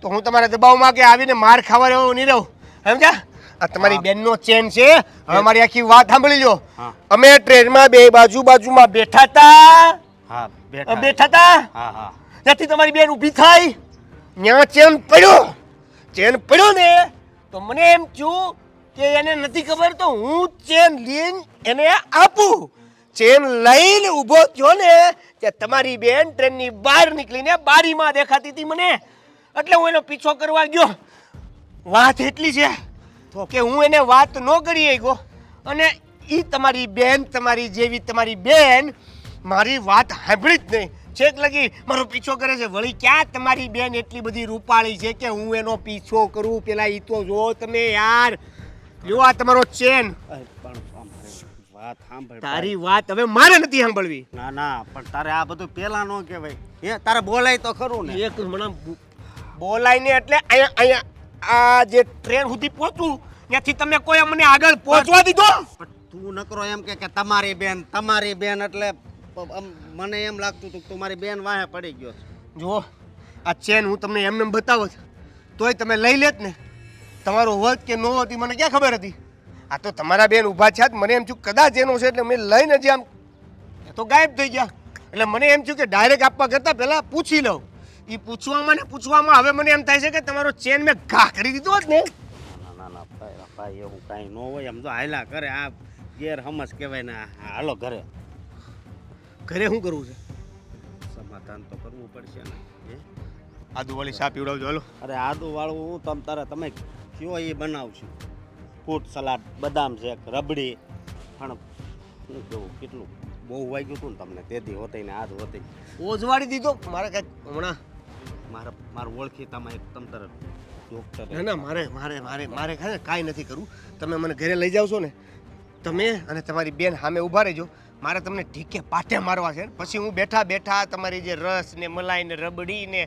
તો હું તમારા દબાવમાં કે આવીને માર ખાવા રહ્યો નહીં રહું, સમજ્યા? આ તમારી બેનનો ચેન છે. હવે મારી આખી વાત સાંભળી લો. હા. અમે ટ્રેનમાં બે બાજુમાં બેઠા હતા, હા બેઠા હતા હા હા ત્યાંથી તમારી બેન ઊભી થઈ, ત્યાં ચેન પડ્યો ને તો મને એમ થયું કે એને નથી ખબર તો હું ચેન લઈને એને આપું. ચેન લઈને ઊભો થયો ને કે તમારી બેન ટ્રેનની બહાર નીકળીને બારીમાં દેખાતી હતી મને, એટલે હું એનો પીછો કરવા ગયો. વાત એટલી છે કે હું એને વાત ન કરી શક્યો, અને એ તમારી બેન, તમારી જેવી તમારી બેન મારી વાત સાંભળી જ નહીં, છેક લગી મારો પીછો કરે છે. વળી ક્યાં તમારી બેન એટલી બધી રૂપાળી છે કે હું એનો પીછો કરું? પેલા ઈ તો જો તમે યાર, લ્યો આ તમારો ચેન. પણ વાત સાંભળ. તારી વાત હવે મારે નથી સાંભળવી. ના ના પણ તારે આ બધું પેલા નો કહેવાય. એ તારે બોલાય તો ખરું ને. એક મને બોલાય ને એટલે અહીંયા આ જે ટ્રેન સુધી પહોંચું ત્યાંથી તમે કોઈ અમને આગળ પહોંચવા દીધો? પણ તું નકરો એમ કે તમારી બેન એટલે મને એમ લાગતું હતું કે તું મારી બેન વાહે પડી ગયો છે. જુઓ, આ ચેન હું તમને એમને એમ બતાવત તોય તમે લઈ લેત ને. તમારો હોત કે નો હોત એ મને ક્યાં ખબર હતી? આ તો તમારા બેન ઊભા છે, મને એમ થયું કદાચ એનો છે એટલે મેં લઈને જે આમ એ તો ગાયબ થઈ ગયા. એટલે મને એમ થયું કે ડાયરેક્ટ આપવા કરતાં પહેલાં પૂછી લઉં. એ પૂછવામાં ને પૂછવામાં હવે મને એમ થાય છે કે તમારો ચેન મેં ઘા કરી દીધો હોત ને. ના ભાઈ એવું કાંઈ ન હોય. એમ તો હાયલા કરે આ ગેર સમજ કહેવાય ને. હાલો ઘરે. ઘરે શું કરવું છે? સમાધાન તો કરવું પડશે ને. આદુવાળી ચા પીવડાવજો. હાલો. અરે આદુ વાળું હું તમે કયો એ બનાવશું. ફ્રૂટ સલાડ, બદામ શેક, રબડી. પણ હું કેવું કેટલું બહુ વાગ્યું હતું ને તમને તેથી હોતી ને આજ હોતી. ઓજવાડી દીધો મારે કાંઈક હમણાં. મારું ઓળખીતામાં એક તમતર ડોક્ટર. ના મારે મારે મારે મારે કાંઈ નથી કરવું. તમે મને ઘરે લઈ જાવ છો ને, તમે અને તમારી બેન સામે ઊભા રહેજો. મારે તમને ઢીકે પાટે મારવા છે. પછી હું બેઠા બેઠા તમારી જે રસ ને મલાઈ ને રબડી ને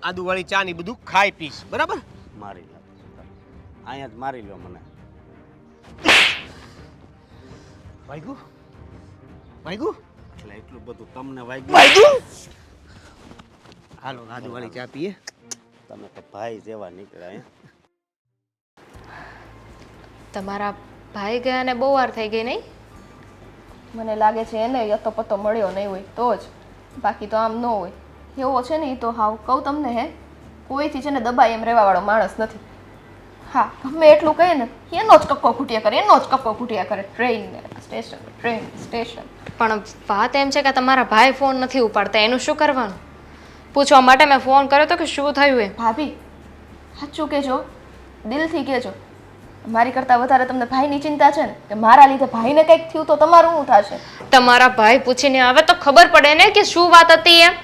આદુવાળી ચા ને બધું ખાઈ પીશ. બરાબર? મારી લો અહીંયા જ મારી લો મને. વાગ્યું વાગ્યું એટલે એટલું બધું તમને વાગ્યું. હાલો આદુવાળી ચા પીએ. તમે તો ભાઈ જેવા નીકળ્યા હે. તમારા ભાઈ ગયા ને બહુ વાર થઈ ગઈ નહીં? મને લાગે છે એને યતો પતો મળ્યો નહીં હોય તો જ, બાકી તો આમ ન હોય. એવો છે ને એ તો હાવ કહું તમને હે, કોઈથી છે ને દબાઈ એમ રહેવાવાળો માણસ નથી. હા, ગમે એટલું કહે ને એનો જ કક્કો ખૂટ્યા કરે. Train station. પણ વાત એમ છે કે તમારા ભાઈ ફોન નથી ઉપાડતા, એનું શું કરવાનું? પૂછવા માટે મેં ફોન કર્યો તો કે શું થયું એમ. ભાભી સાચું કહેજો, દિલથી કહેજો. મારી કરતાં વધારે તમને ભાઈની ચિંતા છે ને, કે મારા લીધે ભાઈને કંઈક થયું તો તમારું શું થશે? તમારા ભાઈ પૂછીને આવે તો ખબર પડે ને કે શું વાત હતી એમ.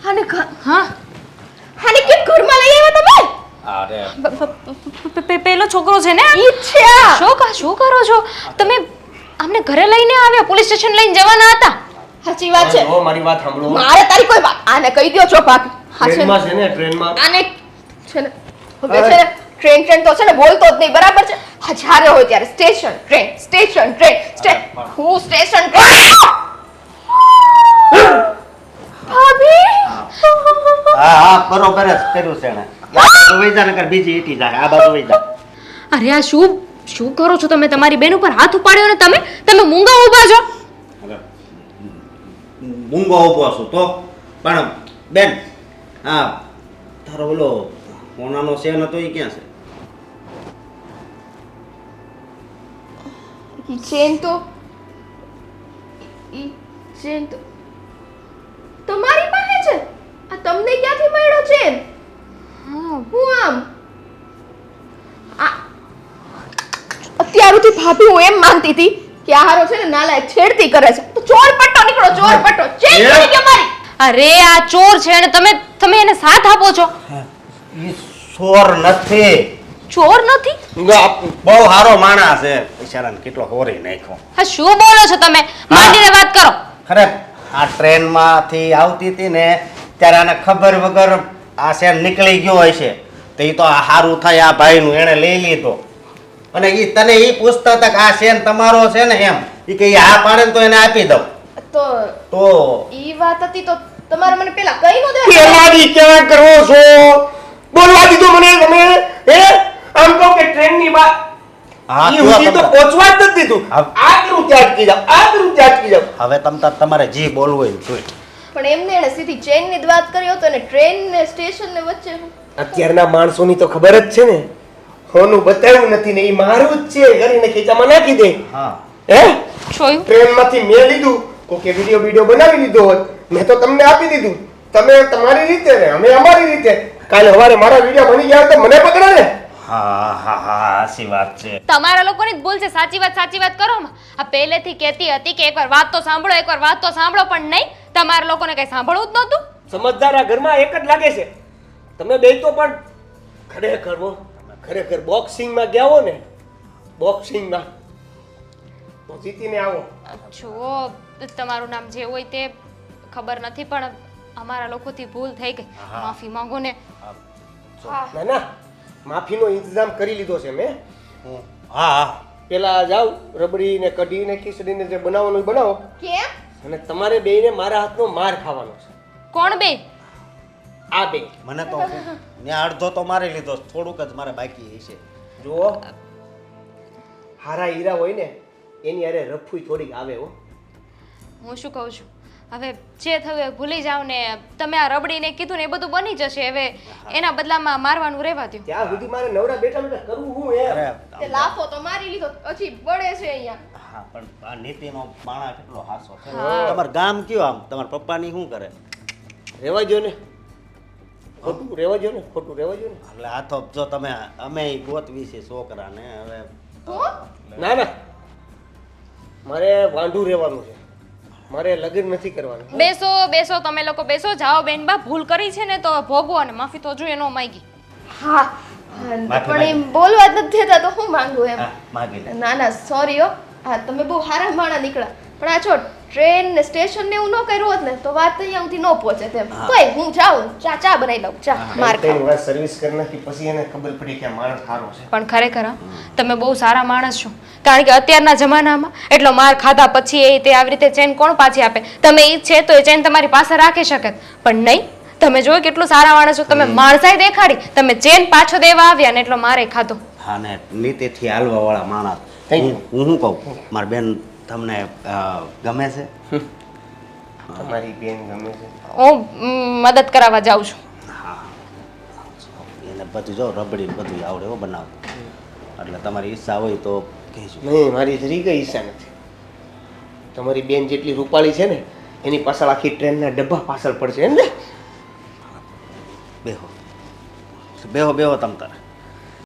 હાને કેમ ઘરમાં લઈ આવ્યા તમે? પેલો છોકરો છે ને, ઈચ્છા શું કરો છો તમે? આમને ઘરે લઈને આવ્યા? પોલીસ સ્ટેશન લઈને જવાના હતા? સાચી વાત છે. જો મારી વાત સાંભળો. મારે તારી કોઈ વાત આને કહી દ્યો છો ભાભી. હા છે ટ્રેનમાં છે ને, ટ્રેનમાં આને છે ને હવે છે ને ટ્રેન તો છે ને બોલતો જ નહીં, બરાબર છે? જ્યારે હોય ત્યારે સ્ટેશન ટ્રેન હું સ્ટેશન ભાભી. હા બરોબર જ કર્યું છે એને. આ બાજુ વઈ જા નકર બીજી ઈટી જાય. આ બાજુ વઈ જા. અરે આ શું કરો છો તમે? તમારી બેન ઉપર હાથ ઉપાડ્યો ને તમે મૂંગા ઊભા છો. મૂંગો ઊભો છું તો પણ બેન હા તારો ઓલો કોનાનો છે નતો એ ક્યાં છે? ચેન તો તમારી પાસે છે. આ તમને ક્યાંથી મળ્યો ચેન? હું આમ અત્યાર સુધી ભાભી હું એમ માનતી હતી કે આ હારો છે ને નાલાયક છેડતી કરે છે, તો ચોર પટ્ટો નીકળો. ચેન ચોરી કે મારી? અરે આ ચોર છે અને તમે એને સાથ આપો છો. ઈ ચોર નથી. ચોર નથી? બહુ સારો માણસ છે. બિચારાને કેટલો હોરી નાખ્યો. હા શું બોલો છો તમે? માંડીને વાત કરો. ખરે આ ટ્રેનમાંથી આવતી હતી ને ત્યારે આને ખબર વગર આ શેર નીકળી ગયો હોય છે. તો એ તો સારું થાય આ ભાઈનું એણે લઈ લીધો. અને ઈ તને ઈ પૂછતા હતા કે આ શેર તમારો છે ને એમ. ઈ કે આ પાડે તો એને આપી દઉં. તો ઈ વાત હતી તો તમારે મને પેલા કઈ નો દે? પેલાની ક્યાં કરો છો? બોલવા દીધો મને તમે? હે આમ કહો કે ટ્રેનની વાત હા ઈ સુધી તો પહોંચવા જ નથી દીધું. આ કરું ત્યાં અટકી જાવ. હવે તમારે જે બોલવું હોય જોઈ. પણ એમને એને સીધી ચેન ની જ વાત કરી હતો ને ટ્રેન ને સ્ટેશન ને વચ્ચે અત્યારના માણસોની તો ખબર જ છે ને, હોનું બતાવ્યું નથી ને એ મારું જ છે કરીને ખીચામાં નાખી દે. હા હે જોયું? ટ્રેનમાંથી મેં લીધું, કોકે વિડીયો બનાવી લીધો હોત, મેં તો તમને આપી દીધું. તમે તમારી રીતે ને અમે અમારી રીતે. કાલે સવારે મારા વિડીયો બની ગયા તો મને પકડે ને. હા સાચી વાત છે. તમારા લોકોની જ ભૂલ છે. સાચી વાત કરો માં. આ પહેલેથી કહેતી હતી કે એકવાર વાત તો સાંભળો, પણ નહીં. તમારા લોકોને કઈ સાંભળવું જ નહોતું. સમજદાર આ ઘરમાં એક જ લાગે છે. તમે બે તો પણ ખરેખર બોક્સિંગમાં ગયા હો ને, બોક્સિંગમાં તો જીતીને આવો. જો તમારું નામ જે હોય તે ખબર નથી, પણ અમારા લોકોથી ભૂલ થઈ ગઈ. માફી માંગો ને. ના ના માફીનો ઇંતજામ કરી લીધો છે મેં. હા હા પેલા જાવ રબડીને કઢીને ખીચડીને જે બનાવવાનું હોય બનાવો કેમ? અને તમારે બેયને મારા હાથનો માર ખાવાનો છે. કોણ બે? આ બે મને તો ત્યાં અડધો તો મારી લીધો થોડુંક જ મારે બાકી છે. જુઓ હારા હીરા હોય ને એની અરે રફુઈ થોડીક આવે હો. હું શું કહું છું, હવે જે થયું એ ભૂલી જાઓ ને તમે આ રબડીને કીધું ને એ બધું બની જશે. હવે એના બદલામાં મારવાનું રહેવા દો. ત્યાં સુધી મારે નવરા બેઠા બેઠા કરવું હું એમ. અરે તે લાફો તો મારી લીધો, હજી બળે છે અહીંયા. હા પણ આ નીતિનો માણા કેટલો હાસો છે. હા. તમારું ગામ કયું આમ તમારા પપ્પાની શું કરે? રેવા જો ને ખોટું રેવા જો ને ખોટું રેવા જો ને. એટલે આ તો જો તમે અમે ગોતવી છે છોકરાને હવે ના ના મારે વાંઢું રહેવાનું છે. મારે લગ્ન નથી કરવાનું. બેસો બેસો, તમે લોકો બેસો. જાઓ બેનબા, ભૂલ કરી છે ને તો ભોગવો અને માફી તો જોઈએ નો માંગી. હા પણ એમ બોલવા જ નથી દેતા તો હું માંગુ એમ. હા, માગી લે. ના ના સોરી હો. હા તમે બહુ સારા માણા નીકળ્યા, પણ આ જો ટ્રેન ને સ્ટેશન ને એવું ન કર્યું હોત ને તો વાત અહીંયા સુધી ન પહોંચે તેમ. તોય હું જાઉં ચા બનાવી લઉં. ચા માર ખાવ. ત્રણ વાર સર્વિસ કરી નાખી પછી એને ખબર પડી કે આ માણસ સારો છે. પણ ખરેખર હા, તમે બહુ સારા માણસ છો. કારણ કે અત્યારના જમાનામાં એટલો માર ખાધા પછી એ તે આવી રીતે ચેન કોણ પાછી આપે? તમે ઈ છે તો એ ચેન તમારી પાસે રાખી શકે, પણ નહીં. તમે જો કેટલું સારા માણસ છો. તમે માણસાઈ દેખાડી, તમે ચેન પાછો દેવા આવ્યા ને એટલો મારે ખાધો. હા ને નીતિથી હાલવા વાળા માણસ. Thank you. હું શું કહું મારી બેન તમને ગમે છે? તમારી બેન ગમે છે. હું મદદ કરાવવા જાઉં છું. હા એને બધું જો રબડી બધું આવડે હો બનાવતું. એટલે તમારી ઈચ્છા હોય તો કહેજો. નહીં મારી જરી કઈ ઈચ્છા નથી. તમારી બેન જેટલી રૂપાળી છે ને એની પાછળ આખી ટ્રેનના ડબ્બા પાછળ પડશે એમ ને. બેહો બેહો બેહો તમ તારે.